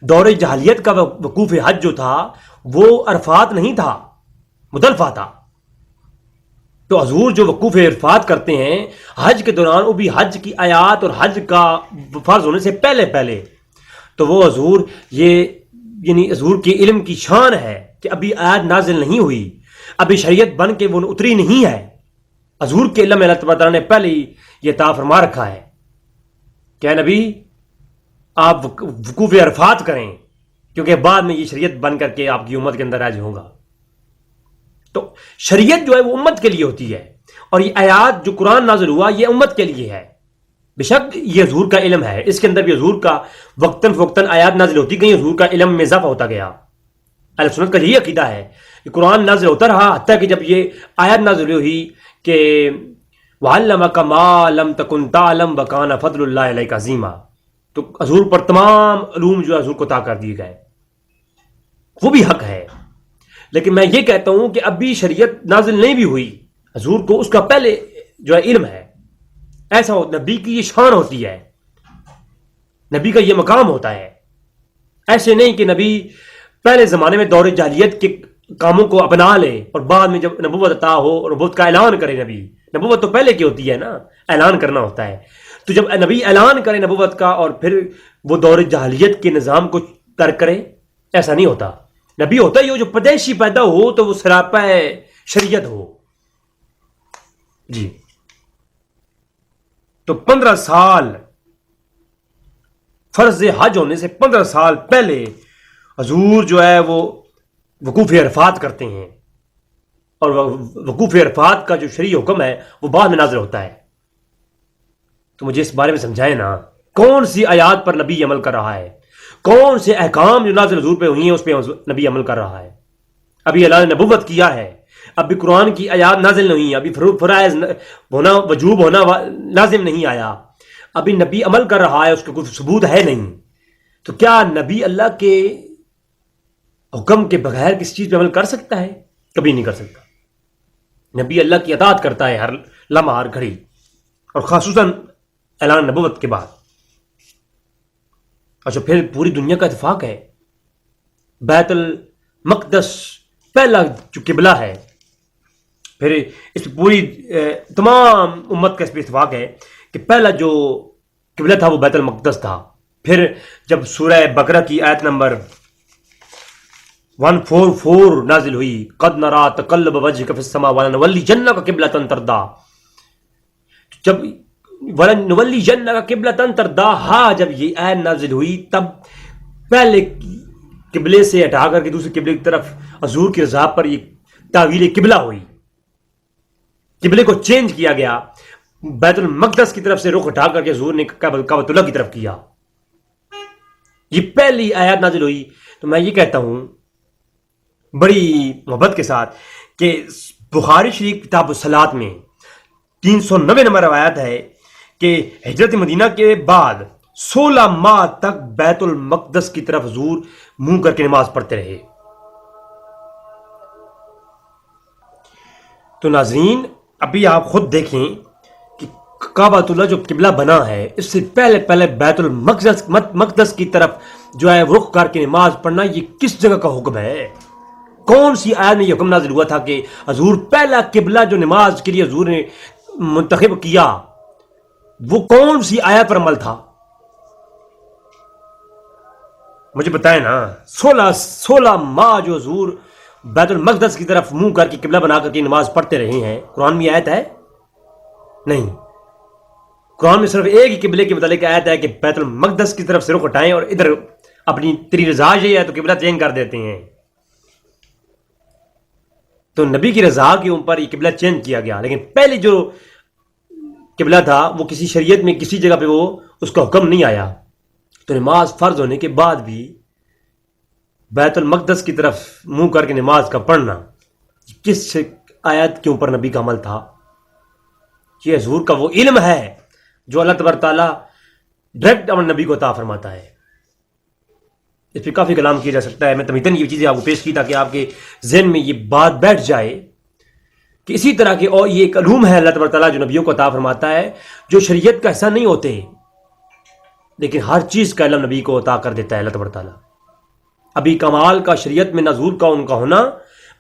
دور جاہلیت کا وقوف حج جو تھا وہ عرفات نہیں تھا، مزدلفہ تھا. تو حضور جو وقوف عرفات کرتے ہیں حج کے دوران، وہ بھی حج کی آیات اور حج کا فرض ہونے سے پہلے پہلے، تو وہ حضور یہ یعنی حضور کے علم کی شان ہے کہ ابھی آیات نازل نہیں ہوئی، ابھی شریعت بن کے وہ اتری نہیں ہے. حضور کے علم میں اللہ تعالیٰ نے پہلے ہی یہ عطا فرما رکھا ہے کہ اے نبی آپ وقوف عرفات کریں، کیونکہ بعد میں یہ شریعت بن کر کے آپ کی امت کے اندر راج ہوگا. تو شریعت جو ہے وہ امت کے لیے ہوتی ہے، اور یہ آیات جو قرآن نازل ہوا یہ امت کے لیے ہے. بے شک یہ حضور کا علم ہے، اس کے اندر بھی حضور کا وقتاً فوقتاً آیات نازل ہوتی گئی، حضور کا علم میں اضافہ ہوتا گیا. اہل سنت کا یہی عقیدہ ہے کہ قرآن نازل ہوتا رہا حتیٰ کہ جب یہ آیات نازل ہوئی کہ وَعَلَّمَكَ مَا لَمْ تَكُنْ تَعْلَمْ وَكَانَ فَضْلُ اللَّهِ عَلَيْكَ عَظِيمًا، تو حضور پر تمام علوم جو حضور کو عطا کر دیے گئے، وہ بھی حق ہے. لیکن میں یہ کہتا ہوں کہ اب بھی شریعت نازل نہیں بھی ہوئی، حضور کو اس کا پہلے جو ہے علم ہے. ایسا ہو، نبی کی یہ شان ہوتی ہے، نبی کا یہ مقام ہوتا ہے. ایسے نہیں کہ نبی پہلے زمانے میں دور جاہلیت کے کاموں کو اپنا لے اور بعد میں جب نبوت عطا ہو اور نبوت کا اعلان کرے. نبوت تو پہلے کی ہوتی ہے نا، اعلان کرنا ہوتا ہے. تو جب نبی اعلان کرے نبوت کا اور پھر وہ دور جاہلیت کے نظام کو ترک کرے، ایسا نہیں ہوتا. نبی ہوتا ہی ہو جو پیدائشی پیدا ہو تو وہ سراپا شریعت ہو. جی تو 15 سال فرض حج ہونے سے 15 سال پہلے حضور جو ہے وہ وقوف عرفات کرتے ہیں، اور وقوف عرفات کا جو شرعی حکم ہے وہ بعد میں نازل ہوتا ہے. تو مجھے اس بارے میں سمجھائیں نا، کون سی آیات پر نبی عمل کر رہا ہے، کون سے احکام جو نازل حضور پہ ہوئی ہیں اس پہ نبی عمل کر رہا ہے. ابھی اللہ نے نبوت کیا ہے، ابھی قرآن کی آیات نازل نہیں ہوئی، ابھی فرائض ہونا وجوب ہونا لازم نہیں آیا، ابھی نبی عمل کر رہا ہے، اس کا کوئی ثبوت ہے نہیں. تو کیا نبی اللہ کے حکم کے بغیر کسی چیز پہ عمل کر سکتا ہے؟ کبھی نہیں کر سکتا. نبی اللہ کی اطاعت کرتا ہے ہر لمحہ ہر گھڑی، اور خصوصاً اعلان نبوت کے بعد. اچھا پھر پوری دنیا کا اتفاق ہے، بیت المقدس پہلا جو قبلہ ہے، پھر اس پوری تمام امت کا اس پہ اتفاق ہے کہ پہلا جو قبلہ تھا وہ بیت المقدس تھا. پھر جب سورہ بقرہ کی آیت نمبر 144 نازل ہوئی، قد نرا تقلب وجهك في السماء ولنولينك قبلة ترضى، جب ولنولينك قبلة ترضاها، جب یہ آیت نازل ہوئی تب پہلے قبلے سے ہٹا کر کے دوسرے قبلے کی طرف حضور کی رضا پر یہ تعویل قبلہ ہوئی، قبلے کو چینج کیا گیا، بیت المقدس کی طرف سے رخ ہٹا کر کے حضور نے کعبۃ اللہ کی طرف کیا. یہ پہلی آیات نازل ہوئی. تو میں یہ کہتا ہوں بڑی محبت کے ساتھ کہ بخاری شریف کتاب الصلاۃ میں 390 نمبر روایت ہے کہ ہجرت مدینہ کے بعد 16 ماہ تک بیت المقدس کی طرف حضور منہ کر کے نماز پڑھتے رہے. تو ناظرین ابھی آپ خود دیکھیں کہ کعبۃ اللہ جو قبلہ بنا ہے، اس سے پہلے بیت المقدس کی طرف جو ہے رخ کر کے نماز پڑھنا یہ کس جگہ کا حکم ہے؟ کون سی آیت میں یہ حکم نازل ہوا تھا کہ حضور پہلا قبلہ جو نماز کے لیے حضور نے منتخب کیا وہ کون سی آیت پر عمل تھا؟ مجھے بتائیں نا. 16 ماہ جو حضور بیت المقدس کی طرف منہ کر کے قبلہ بنا کر کے نماز پڑھتے رہے ہیں، قرآن میں آیت ہے؟ نہیں. قرآن میں صرف ایک ہی قبلے کے متعلق آیت ہے کہ بیت المقدس کی طرف سے رخ ہٹائیں اور ادھر اپنی تیری رضا یہ ہے تو قبلہ چینج کر دیتے ہیں. تو نبی کی رضا کے اوپر یہ قبلہ چینج کیا گیا، لیکن پہلے جو قبلہ تھا وہ کسی شریعت میں کسی جگہ پہ وہ اس کا حکم نہیں آیا. تو نماز فرض ہونے کے بعد بھی بیت المقدس کی طرف منہ کر کے نماز کا پڑھنا کس آیت کے اوپر نبی کا عمل تھا؟ یہ حضور کا وہ علم ہے جو اللہ تبارک تعالیٰ ڈائریکٹ اپنے نبی کو عطا فرماتا ہے. اس پہ کافی کلام کیا جا سکتا ہے. میں تمہیدن یہ چیزیں آپ کو پیش کی تاکہ آپ کے ذہن میں یہ بات بیٹھ جائے کہ اسی طرح کے اور یہ ایک علوم ہے اللہ تبارک تعالیٰ جو نبیوں کو عطا فرماتا ہے، جو شریعت کا حصہ نہیں ہوتے، لیکن ہر چیز کا علم نبی کو عطا کر دیتا ہے اللہ تبارک تعالیٰ. ابھی کمال کا شریعت میں نزول کا ان کا ہونا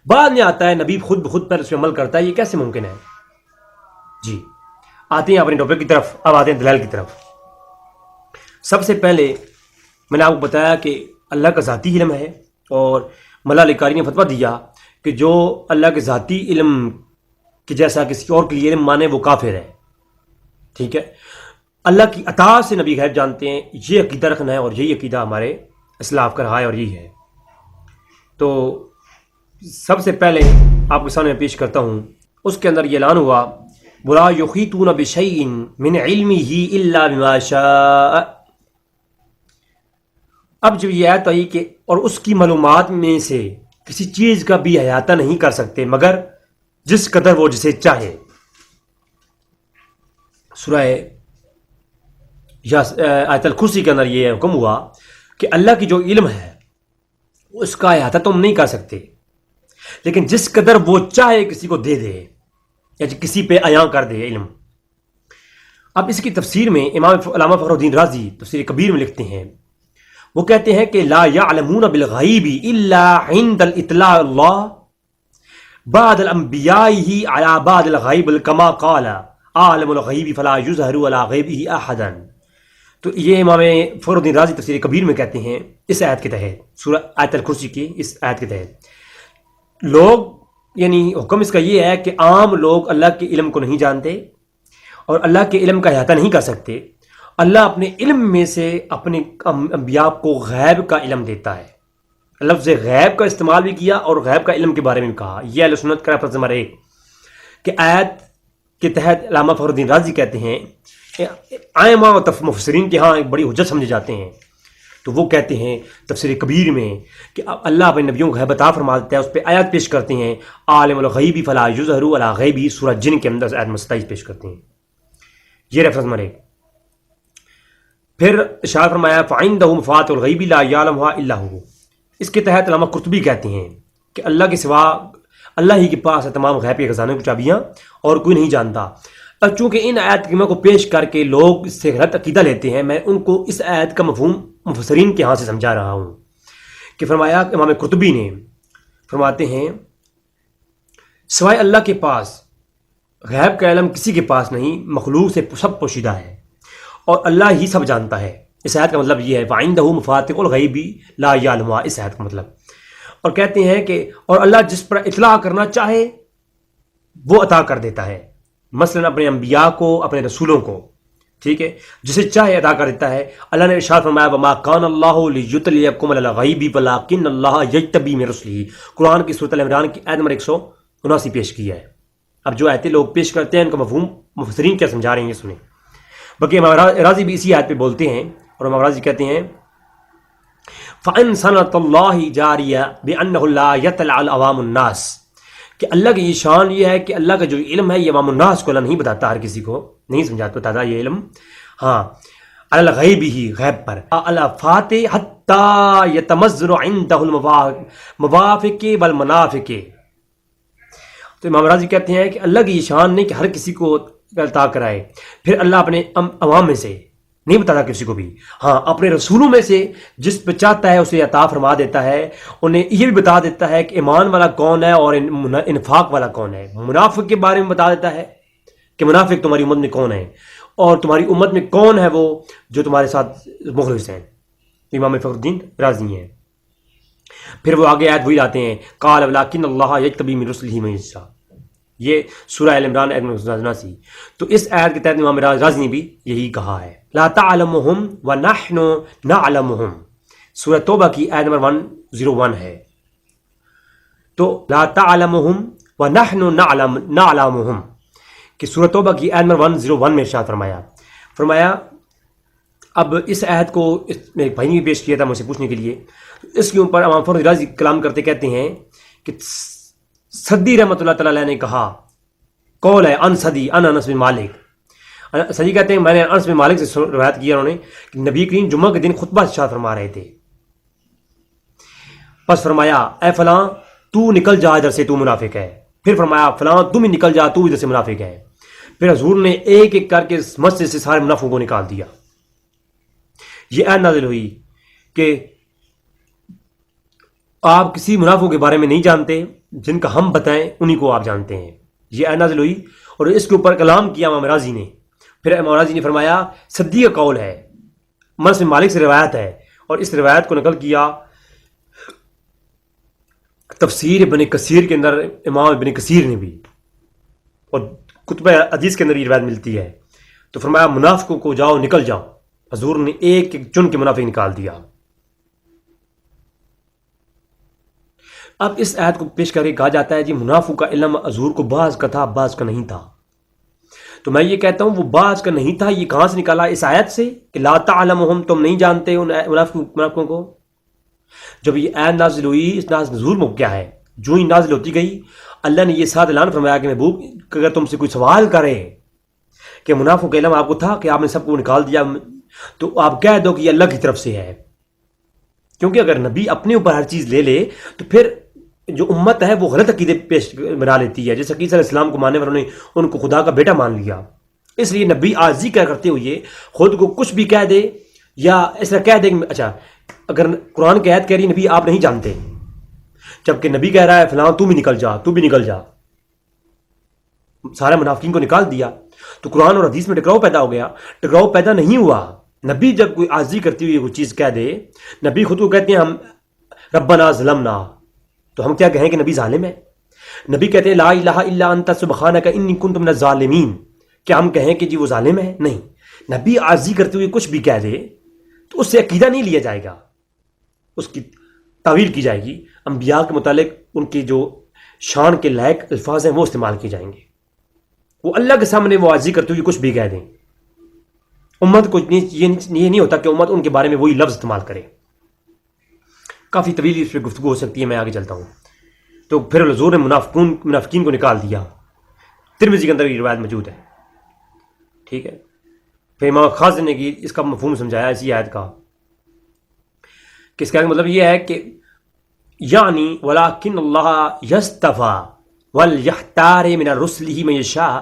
بعد میں آتا ہے، نبی خود بخود پر اس پہ عمل کرتا ہے. یہ کیسے ممکن ہے؟ جی آتے ہیں اپنے ٹاپک کی طرف. اب آتے ہیں دلائل کی طرف. سب سے پہلے میں نے آپ کو بتایا کہ اللہ کا ذاتی علم ہے، اور ملا علی قاری نے فتویٰ دیا کہ جو اللہ کے ذاتی علم کے جیسا کسی اور کے لیے علم مانے وہ کافر ہے. ٹھیک ہے، اللہ کی عطا سے نبی غیب جانتے ہیں، یہ عقیدہ رکھنا ہے، اور یہی عقیدہ ہمارے اسلاف کا رہا ہے اور یہی ہے. تو سب سے پہلے آپ کے سامنے پیش کرتا ہوں، اس کے اندر یہ اعلان ہوا وَلَا يُحِيطُونَ بِشَيْءٍ مِّنْ عِلْمِهِ إِلَّا بِمَا شَاءَ. اب جب یہ آیت آئی کہ اور اس کی معلومات میں سے کسی چیز کا بھی احاطہ نہیں کر سکتے مگر جس قدر وہ جسے چاہے. سورہ یا آیت الکرسی کے اندر یہ حکم ہوا کہ اللہ کی جو علم ہے اس کا احاطہ تم نہیں کر سکتے، لیکن جس قدر وہ چاہے کسی کو دے دے یا کسی پہ عیاں کر دے علم. اب اس کی تفسیر میں امام علامہ فخر الدین رازی تفسیر کبیر میں لکھتے ہیں، وہ کہتے ہیں کہ لا يعلمون بالغیب الا عند الاطلاع اللہ بعد الانبیاء على بعد الغیب كما قال عالم الغیب فلا يظہر على غیبه احدا. تو یہ امام فخر الدین رازی تفسیر کبیر میں کہتے ہیں اس آیت کے تحت، سورہ آیت الکرسی کی اس آیت کے تحت لوگ، یعنی حکم اس کا یہ ہے کہ عام لوگ اللہ کے علم کو نہیں جانتے اور اللہ کے علم کا احاطہ نہیں کر سکتے. اللہ اپنے علم میں سے اپنے انبیاء کو غیب کا علم دیتا ہے. لفظ غیب کا استعمال بھی کیا اور غیب کا علم کے بارے میں بھی کہا. یہ اہل سنت کا ریفرنس نمبر 1 کہ آیت کے تحت علامہ فخر الدین رازی کہتے ہیں، ائمہ و مفسرین کے ہاں ایک بڑی حجت سمجھے جاتے ہیں. تو وہ کہتے ہیں تفسیر کبیر میں کہ اللہ اپنے نبیوں کو غیب عطا فرما دیتا ہے، اس پہ آیات پیش کرتے ہیں عالم الغیب فلا یظہر علی غیبہ، سورہ جن کے اندر آیت مستعیض پیش کرتے ہیں. یہ ریفرنس نمبر 1. پھر ارشاد فرمایا فَعِندَهُ مَفَاتِحُ الْغَيْبِ لَا يَعْلَمُهَا إِلَّا هُوَ. اس کے تحت علامہ قرطبی کہتے ہیں کہ اللہ کے سوا اللہ ہی کے پاس ہے تمام غیب کے خزانے کی چابیاں اور کوئی نہیں جانتا. اور چونکہ ان آیت کریمہ کو پیش کر کے لوگ اس سے غلط عقیدہ لیتے ہیں، میں ان کو اس آیت کا مفہوم مفسرین کے ہاں سے سمجھا رہا ہوں. کہ فرمایا امام قرطبی نے فرماتے ہیں سوائے اللہ کے پاس غیب کا علم کسی کے پاس نہیں، مخلوق سے سب پوشیدہ ہے، اور اللہ ہی سب جانتا ہے. اس آیت کا مطلب یہ ہے وَعِندَهُ مَفَاتِحُ الْغَيْبِ لَا يَعْلَمُهَا. اس آیت کا مطلب، اور کہتے ہیں کہ اور اللہ جس پر اطلاع کرنا چاہے وہ عطا کر دیتا ہے، مثلا اپنے انبیاء کو، اپنے رسولوں کو، ٹھیک ہے، جسے چاہے عطا کر دیتا ہے. اللہ نے ارشاد فرمایا وَمَا كَانَ اللَّهُ لِيُطْلِعَكُمْ عَلَى الْغَيْبِ وَلَٰكِنَّ اللَّهَ يَجْتَبِي مِن رُسُلِهِ. قرآن کی سورۃ ال عمران کی آیت نمبر 179 پیش کی ہے. اب جو آیتیں لوگ پیش کرتے ہیں ان کا مفہوم مفسرین کیا سمجھا رہے ہیں یہ سنیں. بلکہ امام راضی بھی اسی آیت پہ بولتے ہیں، اور امام راضی کہتے ہیں فَإِن سَنَةَ اللَّهِ جَارِيَةٌ بِأَنَّهُ لَا يَطْلَعُ عَوَامُ النَّاسِ، کہ اللہ کی یہ شان یہ ہے کہ اللہ کا جو علم ہے یہ عوام الناس کو اللہ نہیں بتاتا، ہر کسی کو نہیں سمجھاتا بتاتا یہ علم. ہاں علی الغیب ہی، غیب پر، الفاتح حتی یتمزر عندہ الموافق والمنافق. تو امام راضی کہتے ہیں کہ اللہ کی یہ شان نہیں کہ ہر کسی کو عطا کرائے، پھر اللہ اپنے عوام میں سے نہیں بتاتا کسی کو بھی، ہاں اپنے رسولوں میں سے جس پہ چاہتا ہے اسے عطا فرما دیتا ہے. انہیں یہ بھی بتا دیتا ہے کہ ایمان والا کون ہے اور انفاق والا کون ہے. منافق کے بارے میں بتا دیتا ہے کہ منافق تمہاری امت میں کون ہے، اور تمہاری امت میں کون ہے وہ جو تمہارے ساتھ مخلص ہیں. امام فخر الدین رازی ہیں. پھر وہ آگے آیت وہی لاتے ہیں قال ولکن اللہ یجتبی من رسلہ من یشاء. یہ سورہ ال عمران ایک سی. تو اس آیت کے تحت امام راضی نے بھی یہی کہا ہے لا تعلمہم ونحن نعلمہم. سورہ توبہ کی آیت نمبر 101 ہے. تو لا تعلمہم ونحن نعلمہم کہ سورہ توبہ کی آیت نمبر 101 میں ارشاد فرمایا. اب اس آیت کو میرے بھائی نے بھی پیش کیا تھا مجھ سے پوچھنے کے لیے. اس کے اوپر امام فخر رازی کلام کرتے کہتے ہیں کہ سدی رحمۃ اللہ تعالی علیہ نے کہا، قول ہے ان سدی ان انس بن مالک. سدی کہتے ہیں میں نے انس بن مالک سے روایت کیا انہوں نے کہ نبی کریم جمعہ کے دن خطبہ ارشاد فرما رہے تھے. پس فرمایا اے فلاں تو نکل جا ادھر سے، تو منافق ہے. پھر فرمایا فلاں تم ہی نکل جا، تو ادھر سے منافق ہے. پھر حضور نے ایک ایک کر کے مسجد سے سارے منافقوں کو نکال دیا. یہ آیت نازل ہوئی کہ آپ کسی منافقوں کے بارے میں نہیں جانتے، جن کا ہم بتائیں انہی کو آپ جانتے ہیں. یہ آیت نازل ہوئی اور اس کے اوپر کلام کیا امام راضی نے. پھر امام راضی نے فرمایا صدی کا قول ہے، انس بن مالک سے روایت ہے، اور اس روایت کو نقل کیا تفسیر ابن کثیر کے اندر امام ابن کثیر نے بھی، اور کتب حدیث کے اندر یہ روایت ملتی ہے. تو فرمایا منافقوں کو جاؤ نکل جاؤ. حضور نے ایک ایک چن کے منافق نکال دیا. اب اس آیت کو پیش کر کے کہا جاتا ہے جی منافق کا علم حضور کو بعض کا تھا بعض کا نہیں تھا. تو میں یہ کہتا ہوں وہ بعض کا نہیں تھا یہ کہاں سے نکالا؟ اس آیت سے کہ لا تعلمہم، تم نہیں جانتے ان منافقوں کو. جب یہ آیت نازل ہوئی اس نزول میں کیا ہے، جو ہی نازل ہوتی گئی اللہ نے یہ ساتھ اعلان فرمایا کہ محبوب اگر تم سے کوئی سوال کرے کہ منافقوں کا علم آپ کو تھا کہ آپ نے سب کو نکال دیا، تو آپ کہہ دو کہ یہ اللہ کی طرف سے ہے. کیونکہ اگر نبی اپنے اوپر ہر چیز لے لے تو پھر جو امت ہے وہ غلط عقیدے پیش بنا لیتی ہے. جیسے کہ عیسیٰ علیہ السلام کو ماننے والوں نے ان کو خدا کا بیٹا مان لیا. اس لیے نبی عاجزی کیا کرتے ہوئے خود کو کچھ بھی کہہ دے یا اس طرح کہہ دے کہ اچھا اگر قرآن کی آیت کہہ رہی نبی آپ نہیں جانتے، جبکہ نبی کہہ رہا ہے فلاں تو بھی نکل جا، تو بھی نکل جا، سارے منافقین کو نکال دیا. تو قرآن اور حدیث میں ٹکراؤ پیدا ہو گیا. ٹکراؤ پیدا نہیں ہوا. نبی جب کوئی عاجزی کرتی ہوئی کوئی چیز کہہ دے، نبی خود کو کہتے ہیں ہم ربنا ظلمنا، تو ہم کیا کہیں کہ نبی ظالم ہے؟ نبی کہتے ہیں لا الہ الا انت سبحانک انی کنت من الظالمین، کیا ہم کہیں کہ جی وہ ظالم ہے؟ نہیں. نبی عاجزی کرتے ہوئے کچھ بھی کہہ دے تو اس سے عقیدہ نہیں لیا جائے گا، اس کی تعویل کی جائے گی. انبیاء کے متعلق ان کی جو شان کے لائق الفاظ ہیں وہ استعمال کیے جائیں گے. وہ اللہ کے سامنے وہ عاجزی کرتے ہوئے کچھ بھی کہہ دیں. امت کو یہ نہیں ہوتا کہ امت ان کے بارے میں وہی لفظ استعمال کرے. کافی طویل اس پہ گفتگو ہو سکتی ہے، میں آگے چلتا ہوں. تو پھر حضور نے منافقین کو نکال دیا. ترمذی کے اندر یہ روایت موجود ہے. ٹھیک ہے. پھر امام خازن نے اس کا مفہوم سمجھایا اسی آیت کا کہ اس کا مطلب یہ ہے کہ یعنی ولکن اللہ یصطفی ولیختار من رسلہ من یشاء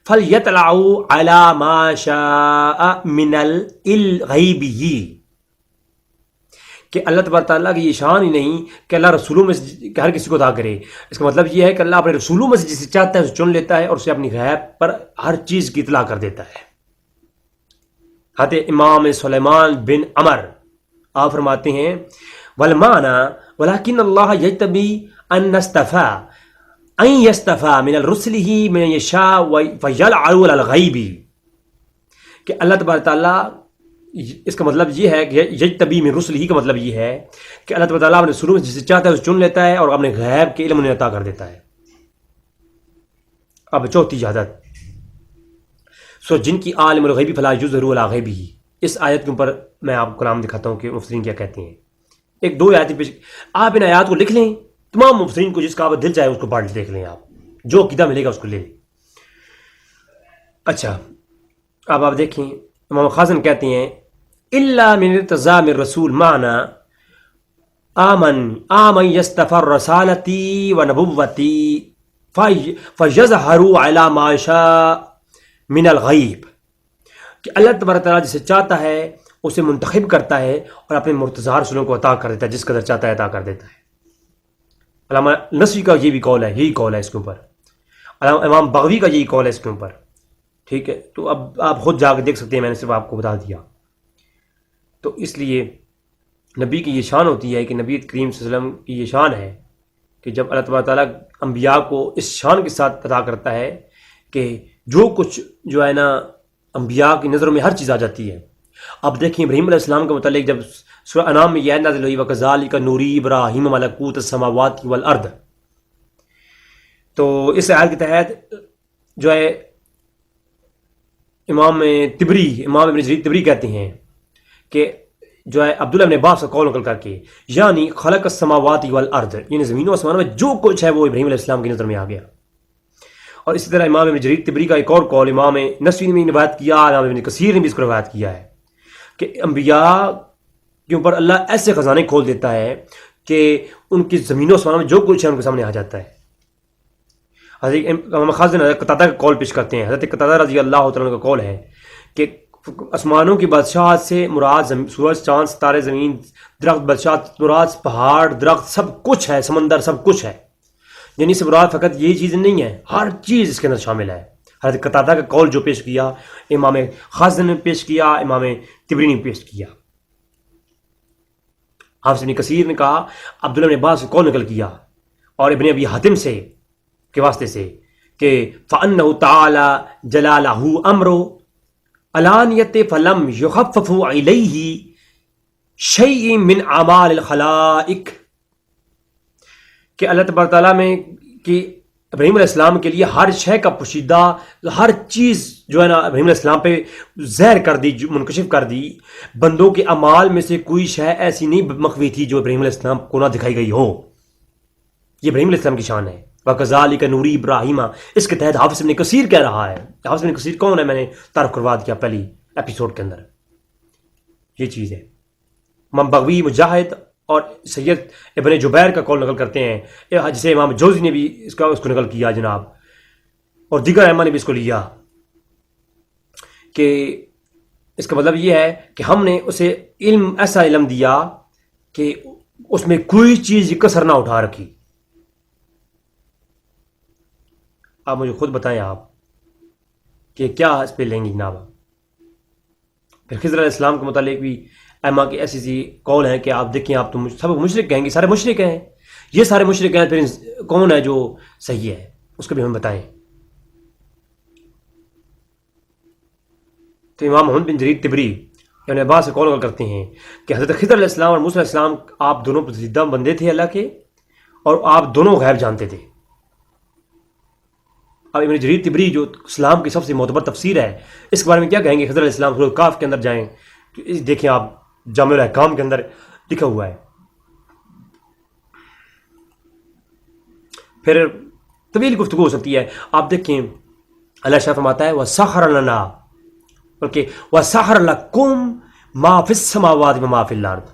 فلیطلع علی ما شاء من الغیب، کہ اللہ تبارک تعالیٰ کی یہ شان ہی نہیں کہ اللہ رسولوں میں سے ہر کسی کو عطا کرے. اس کا مطلب یہ ہے کہ اللہ اپنے رسولوں میں سے جسے چاہتا ہے اسے چن لیتا ہے اور اسے اپنی غیب پر ہر چیز کی اطلاع کر دیتا ہے. حضرت امام سلیمان بن عمر آپ فرماتے ہیں والمعنى ولكن الله يجتبي ان يصطفى من رسله من يشاء فيجعل على الغيب کہ اللہ تبارک تعالیٰ، اس کا مطلب یہ ہے کہ یجتبی من رسلہ کا مطلب یہ ہے کہ اللہ تبارک تعالیٰ اپنے رسولوں میں جسے چاہتا ہے اسے چن لیتا ہے اور اپنے غیب کے علم انہیں عطا کر دیتا ہے۔ اب چوتھی عادت سو جن کی عالم الغیبی فلا یظہر علی غیبہ، اس آیت کے اوپر میں آپ کو کلام دکھاتا ہوں کہ مفسرین کیا کہتے ہیں۔ ایک دو آیتیں پیش، آپ ان آیات کو لکھ لیں، تمام مفسرین کو جس کا آپ دل چاہے اس کو پڑھ دیکھ لیں، آپ جو عقیدہ ملے گا اس کو لے لیں۔ اچھا اب آپ دیکھیں، امام خازن کہتے ہیں الا من ارتضاء من رسول معنی آمن یستفر رسالتی و نبوتی فیظہر علی ما شاء من الغیب، کہ اللہ تبارک تعالیٰ جسے چاہتا ہے اسے منتخب کرتا ہے اور اپنے مرتضی رسولوں کو عطا کر دیتا ہے، جس قدر چاہتا ہے عطا کر دیتا ہے۔ علامہ نصفی کا یہ بھی قول ہے، یہی قول ہے اس کے اوپر، امام بغوی کا یہی قول ہے اس کے اوپر، ٹھیک ہے۔ تو اب آپ خود جا کے دیکھ سکتے ہیں، میں نے صرف آپ کو بتا دیا۔ تو اس لیے نبی کی یہ شان ہوتی ہے کہ نبی کریم صلی اللہ علیہ وسلم کی یہ شان ہے کہ جب اللہ تبارک تعالیٰ انبیاء کو اس شان کے ساتھ عطا کرتا ہے کہ جو کچھ جو ہے نا انبیاء کی نظروں میں ہر چیز آ جاتی ہے۔ اب دیکھیں ابراہیم علیہ السلام کے متعلق جب سورہ انعام میں یہ آیت نازل ہوئی وَكَذَلِكَ نُرِي إِبْرَاهِيمَ مَلَكُوتَ السَّمَاوَاتِ وَالْأَرْضِ، تو اس آیت کے تحت جو ہے امام ابن جریر طبری کہتے ہیں کہ جو ہے عبداللہ ابن عباس کا قول نقل کر کے، یعنی خلق السماوات والارض، یعنی زمین و آسمان میں جو کچھ ہے وہ ابراہیم علیہ السلام کی نظر میں آ گیا۔ اور اسی طرح امام ابن جریر طبری کا ایک اور قول امام نسوی نے بھی روایت کیا، امام ابن کثیر نے بھی اس کو روایت کیا ہے کہ انبیاء کے اوپر اللہ ایسے خزانے کھول دیتا ہے کہ ان کی زمین و آسمان میں جو کچھ ہے ان کے سامنے آ جاتا ہے۔ حضرت امام خازن حضرت قتادہ کا قول پیش کرتے ہیں، حضرت قتادہ رضی اللہ تعالیٰ کا قول ہے کہ آسمانوں کی بادشاہت سے مراد سورج چاند ستارے زمین درخت بادشاہت مراد پہاڑ درخت سب کچھ ہے، سمندر سب کچھ ہے، یعنی سے مراد فقط یہی چیز نہیں ہے، ہر چیز اس کے اندر شامل ہے۔ حضرت قتادہ کا قول جو پیش کیا امام خازن نے پیش کیا، امام طبری نے پیش کیا۔ حافظ ابن کثیر نے کہا عبداللہ بن عباس سے قول نقل کیا اور ابن ابی حاتم سے کے واسطے سے کہ فَأَنَّهُ تَعَالَى جَلَالَهُ أَمْرُ علانیت فلم یخفف علیہ شیء من اعمال الخلائق، کہ اللہ تبارک تعالیٰ میں کہ ابراہیم علیہ السلام کے لیے ہر شے کا پوشیدہ، ہر چیز جو ہے نا ابراہیم علیہ السلام پہ ظاہر کر دی، منکشف کر دی۔ بندوں کے اعمال میں سے کوئی شے ایسی نہیں مخفی تھی جو ابراہیم علیہ السلام کو نہ دکھائی گئی ہو۔ یہ ابراہیم علیہ السلام کی شان ہے۔ وَكَذَلِكَ نُرِي إِبْرَاهِيمَ، اس کے تحت حافظ ابن کثیر کہہ رہا ہے۔ حافظ ابن کثیر کون ہے؟ میں نے تعارف کروا دیا پہلی ایپیسوڈ کے اندر، یہ چیز ہے۔ امام بغوی، مجاہد اور سید ابن جبیر کا قول نقل کرتے ہیں، جسے امام جوزی نے بھی اس کو نقل کیا جناب، اور دیگر ائمہ نے بھی اس کو لیا، کہ اس کا مطلب یہ ہے کہ ہم نے اسے علم، ایسا علم دیا کہ اس میں کوئی چیز کسر نہ اٹھا رکھی۔ آپ مجھے خود بتائیں آپ کہ کیا اس پہ لیں گے جناب۔ پھر خضر علیہ السلام کے متعلق بھی ائمہ کی ایسی سی قول ہیں کہ آپ دیکھیں، آپ تو سب مشرک کہیں گے، سارے مشرک ہیں، یہ سارے مشرک ہیں، پھر کون ہے جو صحیح ہے اس کو بھی ہم بتائیں۔ تو امام محمد بن جریر طبری ابن عباس سے قول کرتے ہیں کہ حضرت خضر علیہ السلام اور موسیٰ علیہ السلام آپ دونوں پسندیدہ بندے تھے اللہ کے، اور آپ دونوں غیب جانتے تھے۔ اب ابن جریر طبری جو اسلام کی سب سے معتبر تفسیر ہے، اس کے بارے میں کیا کہیں گے؟ خضر علیہ السلام سورۃ کاف کے اندر جائیں تو دیکھیں آپ، جامع الاحکام کے اندر لکھا ہوا ہے۔ پھر طویل گفتگو ہو سکتی ہے، آپ دیکھیں اللہ شاہ فرماتا ہے وَسَخَرَ لَنَا، بلکہ وَسَخَرَ لَكُمْ مَا فِي السَّمَاوَاتِ وَمَا فِي الْأَرْضِ،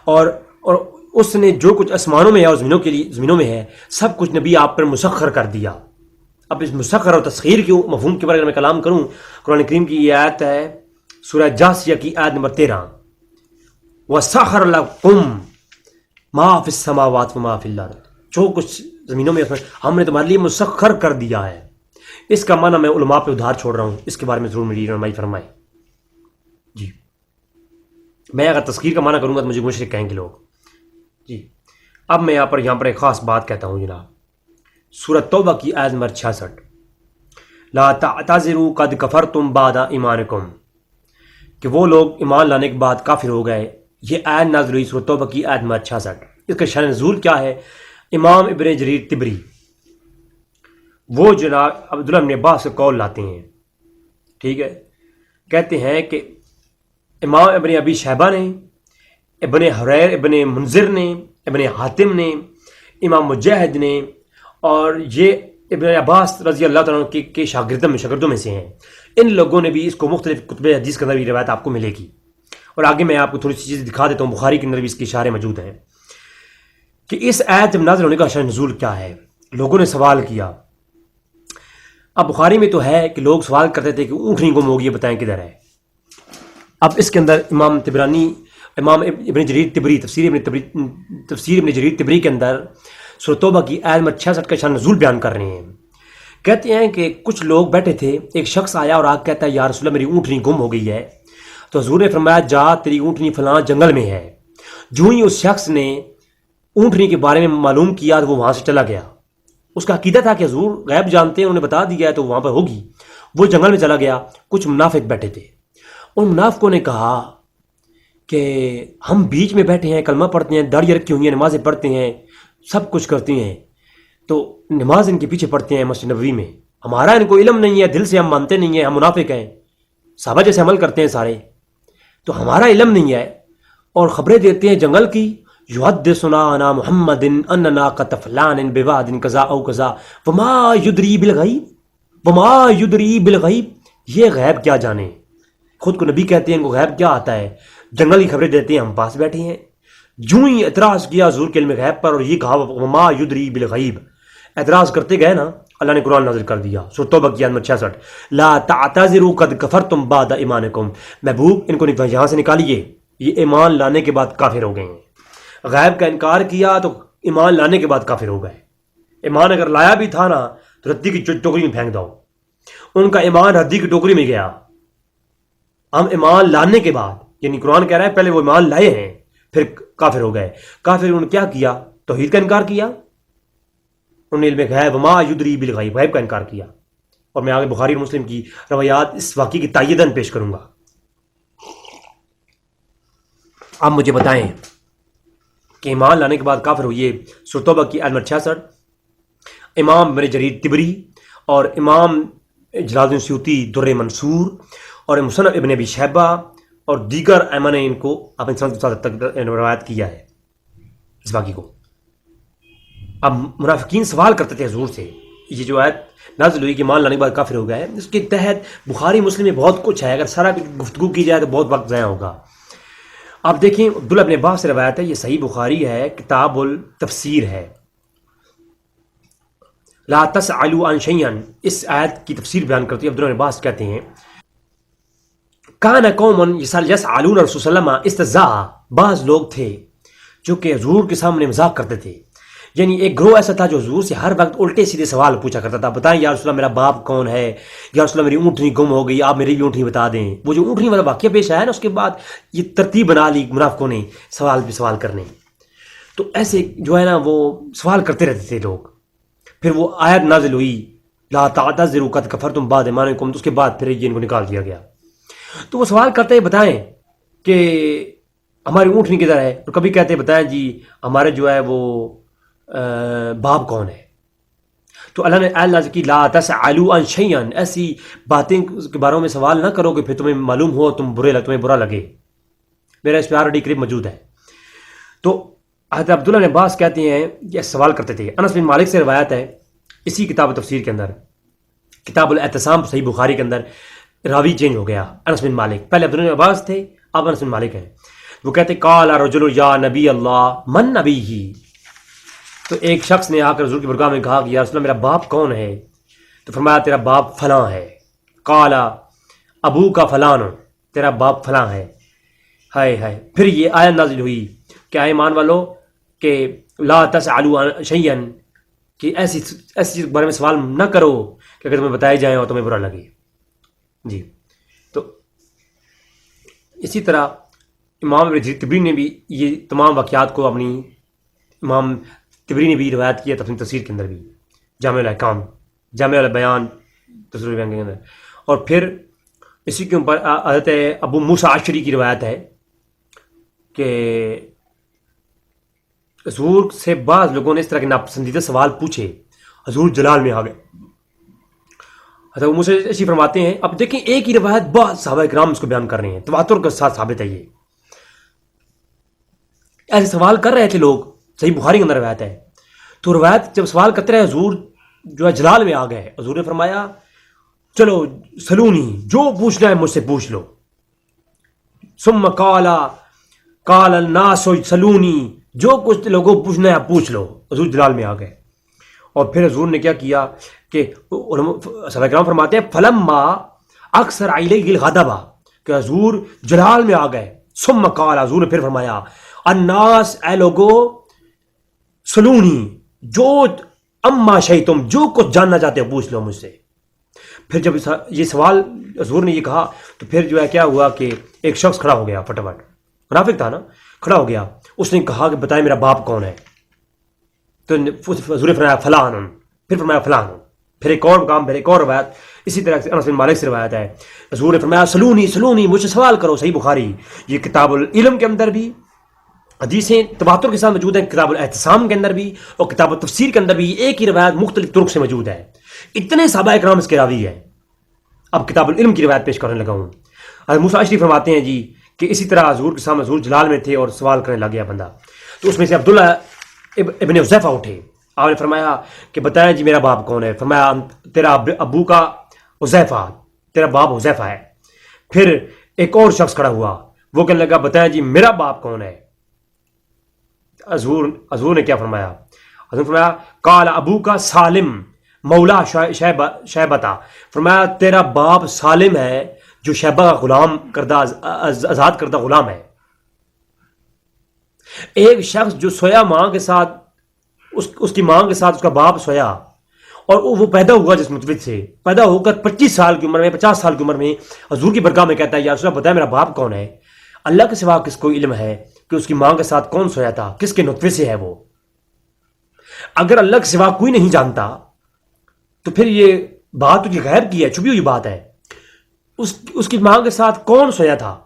اور اس نے جو کچھ آسمانوں میں ہے اور زمینوں میں ہے سب کچھ نبی آپ پر مسخر کر دیا۔ اب اس مسخر اور تسخیر کے مفہوم کے بارے میں کلام کروں، قرآن کریم کی یہ آیت ہے سورہ جاسیہ کی آیت نمبر 13، وَسَخَرَ لَكُمْ مَا فِي السَّمَاوَاتِ وَمَا فِي الْأَرْضِ، جو کچھ زمینوں میں ہم نے تمہارے لیے مسخر کر دیا ہے۔ اس کا معنی میں علماء پہ ادھار چھوڑ رہا ہوں، اس کے بارے میں ضرور میری رہنمائی فرمائیں۔ میں اگر تذکیر کا معنی کروں گا تو مجھے مشرک کہیں گے لوگ. جی اب میں یہاں پر ایک خاص بات کہتا ہوں جناب. سورۃ توبہ کی آیت نمبر 66 لا تعتذروا قد کفرتم بعد ایمانکم، کہ وہ لوگ ایمان لانے کے بعد کافر ہو گئے. یہ آیت نازل ہوئی سورۃ توبہ کی آیت نمبر 66. اس کا شان نزول کیا ہے؟ امام ابن جریر طبری وہ جناب عبداللہ بن عباس سے قول لاتے ہیں. ٹھیک ہے، کہتے ہیں کہ امام ابن ابی شیبہ نے، ابن حریر ابن منذر نے، ابن حاتم نے، امام مجاہد نے، اور یہ ابن عباس رضی اللہ تعالیٰ عنہ کے شاگردوں میں سے ہیں. ان لوگوں نے بھی اس کو مختلف کتب حدیث کے اندر بھی روایت آپ کو ملے گی. اور آگے میں آپ کو تھوڑی سی چیزیں دکھا دیتا ہوں، بخاری کے اندر بھی اس کے اشارے موجود ہیں کہ اس آیت جب نازل ہونے کا شان نزول کیا ہے. لوگوں نے سوال کیا. اب بخاری میں تو ہے کہ لوگ سوال کرتے تھے کہ اونٹنی گم ہوگی، بتائیں کدھر ہے. اب اس کے اندر امام ابن جریر طبری تفسیر ابن جریر طبری کے اندر سورۃ توبہ کی آیت نمبر 66 کا شان نزول بیان کر رہے ہیں. کہتے ہیں کہ کچھ لوگ بیٹھے تھے، ایک شخص آیا اور کہتا ہے یا رسول اللہ میری اونٹنی گم ہو گئی ہے. تو حضور نے فرمایا جا تیری اونٹنی فلاں جنگل میں ہے. جو ہی اس شخص نے اونٹنی کے بارے میں معلوم کیا تو وہ وہاں سے چلا گیا. اس کا عقیدہ تھا کہ حضور غیب جانتے ہیں، انہوں نے بتا دیا ہے تو وہاں پر ہوگی. وہ جنگل میں چلا گیا. کچھ منافق بیٹھے تھے. ان منافقوں نے کہا کہ ہم بیچ میں بیٹھے ہیں، کلمہ پڑھتے ہیں، داڑھی رکھی ہوئی ہیں، نمازیں پڑھتے ہیں، سب کچھ کرتے ہیں، تو نماز ان کے پیچھے پڑھتے ہیں مسجد نبوی میں. ہمارا ان کو علم نہیں ہے، دل سے ہم مانتے نہیں ہیں، ہم منافق ہیں، صحابہ جیسے عمل کرتے ہیں سارے، تو ہمارا علم نہیں ہے. اور خبریں دیتے ہیں جنگل کی. یحدثنا عن محمد ان ناقۃ فلان بواد کذا او کذا وما یدری بالغیب وما یدری بالغیب. یہ غیب کیا جانے، خود کو نبی کہتے ہیں، ان کو غیب کیا آتا ہے. جنگل کی خبریں دیتے ہیں، ہم پاس بیٹھے ہیں. جو ہی اعتراض کیا حضور کے علم غیب پر اور یہ کہا وما یدری بالغیب، اعتراض کرتے گئے نا، اللہ نے قرآن نازل کر دیا سورۃ توبہ کی آیت نمبر 66 لا تعتذروا قد کفرتم بعد ایمانکم. محبوب ان کو یہاں سے نکالیے، یہ ایمان لانے کے بعد کافر ہو گئے ہیں. غیب کا انکار کیا تو ایمان لانے کے بعد کافر ہو گئے. ایمان اگر لایا بھی تھا نا تو ردی کی ٹوکری میں پھینک دو. ان کا ایمان ردی کی ٹوکری میں گیا. ہم ایمان لانے کے بعد، یعنی قرآن کہہ رہا ہے پہلے وہ ایمان لائے ہیں پھر کافر ہو گئے. کافر انہوں نے کیا کیا؟ توحید کا انکار کیا. انہوں نے علم غیب وما یدری بالغیب، غیب کا انکار کیا. اور میں آگے بخاری اور مسلم کی روایات اس واقعے کی تائیداً پیش کروں گا. آپ مجھے بتائیں کہ ایمان لانے کے بعد کافر ہوئے. سورۃ توبہ کی آیت نمبر 66 امام ابن جریر طبری اور امام جلال الدین سیوطی در منصور اور مصنف ابن ابی شیبہ اور دیگر ائمہ نے ان کو اپنے سند کے ساتھ تک روایت کیا ہے اس واقعے کو. اب منافقین سوال کرتے تھے حضور سے، یہ جو آیت نازل ہوئی کہ ایمان لانے کے بعد کافر ہو گئے، اس کے تحت بخاری مسلم میں بہت کچھ ہے. اگر سارا گفتگو کی جائے تو بہت وقت ضائع ہوگا. آپ دیکھیں عبداللہ بن عباس سے روایت ہے، یہ صحیح بخاری ہے، کتاب التفسیر ہے. لا تسألوا عن شیئا، اس آیت کی تفسیر بیان کرتی ہے. عبداللہ بن عباس کہتے ہیں کان قوم یسألون رسول صلی اللہ علیہ وسلم استہزاء، بعض لوگ تھے جو کہ حضور کے سامنے مذاق کرتے تھے. یعنی ایک گروہ ایسا تھا جو حضور سے ہر وقت الٹے سیدھے سوال پوچھا کرتا تھا. بتائیں یا رسول اللہ میرا باپ کون ہے، یا رسول اللہ میری اونٹنی گم ہو گئی، آپ میری بھی اونٹنی بتا دیں. وہ جو اونٹنی والا واقعہ پیش آیا نا، اس کے بعد یہ ترتیب بنا لی منافقوں نے سوال پہ سوال کرنے. تو ایسے جو ہے نا وہ سوال کرتے رہتے تھے لوگ. پھر وہ آیت نازل ہوئی لا تعتذروا قد کفرتم بعد ایمانکم، تو اس کے بعد پھر یہ ان کو نکال دیا گیا. تو وہ سوال کرتے بتائیں کہ ہماری اونٹنی کدھر ہے، اور کبھی کہتے بتائیں جی ہمارے جو ہے وہ باپ کون ہے. تو اللہ نے آیت نازل کی لا تسألوا عن شیئا، ایسی باتیں کے بارے میں سوال نہ کرو کہ پھر تمہیں معلوم ہو تمہیں برا لگے. میرا اس پہ آلریڈی کلپ موجود ہے. تو حضرت عبداللہ بن عباس کہتے ہیں یہ سوال کرتے تھے. انس بن مالک سے روایت ہے اسی کتاب تفسیر کے اندر، کتاب الاعتصام صحیح بخاری کے اندر، راوی چینج ہو گیا. انس بن مالک پہلے عبداللہ بن عباس تھے، اب انس بن مالک ہیں. وہ کہتے قال رجل یا نبی اللہ من نبی ہی. تو ایک شخص نے آ کر حضور کی برگاہ میں کہا کہ یا رسول اللہ میرا باپ کون ہے. تو فرمایا تیرا باپ فلاں ہے. قال ابو کا فلان، تیرا باپ فلاں ہے. ہائے ہائے. پھر یہ آیت نازل ہوئی کہ اے ایمان والو کہ لا تسألوا عن شیئا، کہ ایسی بارے میں سوال نہ کرو کہ اگر تمہیں بتائے جائیں اور تمہیں برا لگے. جی تو اسی طرح امام ابن طبری نے بھی یہ تمام واقعات کو اپنی امام طبری نے بھی روایت کیا اپنی تفسیر کے اندر بھی، جامع الاحکام، جامع البیان تفسیر بیان کے اندر. اور پھر اسی کے اوپر حضرت ابو موسیٰ اشعری کی روایت ہے کہ حضور سے بعض لوگوں نے اس طرح کے ناپسندیدہ سوال پوچھے، حضور جلال میں آ گئے. حضرت ابو موسیٰ اشعری فرماتے ہیں، اب دیکھیں ایک ہی روایت بعض صحابہ کرام اس کو بیان کر رہے ہیں، تواتر کے ساتھ ثابت ہے. یہ ایسے سوال کر رہے تھے لوگ، صحیح بخاری کے اندر روایت ہے. تو روایت جب سوال کرتے رہے، حضور جو ہے جلال میں آ گئے. حضور نے فرمایا چلو سلونی، جو پوچھنا ہے مجھ سے پوچھ لو. ثم قال الناس سلونی، جو کچھ لوگوں پوچھنا ہے پوچھ لو. حضور جلال میں آ گئے. اور پھر حضور نے کیا کیا کہ صحابہ کرام فرماتے ہیں فلما اکثر علیہ الغضب، کہ حضور جلال میں آ گئے. ثم قال، حضور نے پھر فرمایا الناس، اے لوگو، سلونی، جو اما شئتم، جو کچھ جاننا چاہتے ہو پوچھ لو مجھ سے. پھر جب یہ سوال حضور نے یہ کہا تو پھر جو ہے کیا ہوا کہ ایک شخص کھڑا ہو گیا، فٹافٹ منافق تھا نا، کھڑا ہو گیا. اس نے کہا کہ بتائیں میرا باپ کون ہے. تو حضور نے فرمایا فلاں، پھر فرمایا فلاں. پھر ایک اور مقام، پھر ایک اور روایت اسی طرح سے انس بن مالک سے روایت ہے. حضور نے فرمایا سلونی سلونی، مجھ سے سوال کرو. صحیح بخاری، یہ کتاب العلم کے اندر بھی حدیثیں تواتر کے ساتھ موجود ہیں، کتاب الاعتصام کے اندر بھی اور کتاب التفسیر کے اندر بھی ایک ہی روایت مختلف طرق سے موجود ہے. اتنے صحابہ کرام اس کے راوی ہیں. اب کتاب العلم کی روایت پیش کرنے لگا ہوں. حضرت موسیٰ اشعری فرماتے ہیں جی کہ اسی طرح حضور کے سامنے حضور جلال میں تھے اور سوال کرنے لگ گیا بندہ. تو اس میں سے عبداللہ ابن حذیفہ اٹھے. آپ نے فرمایا کہ بتائیں جی میرا باپ کون ہے. فرمایا تیرا ابو کا حذیفہ، تیرا باپ حذیفہ ہے. پھر ایک اور شخص کھڑا ہوا، وہ کہنے لگا بتائیں جی میرا باپ کون ہے. حضور نے کیا فرمایا؟ حضور نے فرمایا قال ابو کا سالم مولا شیبتا. فرمایا تیرا باپ سالم ہے جو شیبہ کا غلام کردہ، آزاد کردہ غلام ہے. ایک شخص جو سویا ماں کے ساتھ، اس کی ماں کے ساتھ اس کا باپ سویا، اور وہ پیدا ہوا جس متوج سے، پیدا ہو کر 25 سال کی عمر میں، 50 سال کی عمر میں حضور کی برگاہ میں کہتا ہے یا رسول اللہ بتایا میرا باپ کون ہے. اللہ کے سوا کس کو علم ہے کہ اس کی ماں کے ساتھ کون سویا تھا، کس کے نطفے سے ہے وہ. اگر اللہ کے سوا کوئی نہیں جانتا تو پھر یہ بات تو غیب کی ہے، چھپی ہوئی بات ہے. اس کی ماں کے ساتھ کون سویا تھا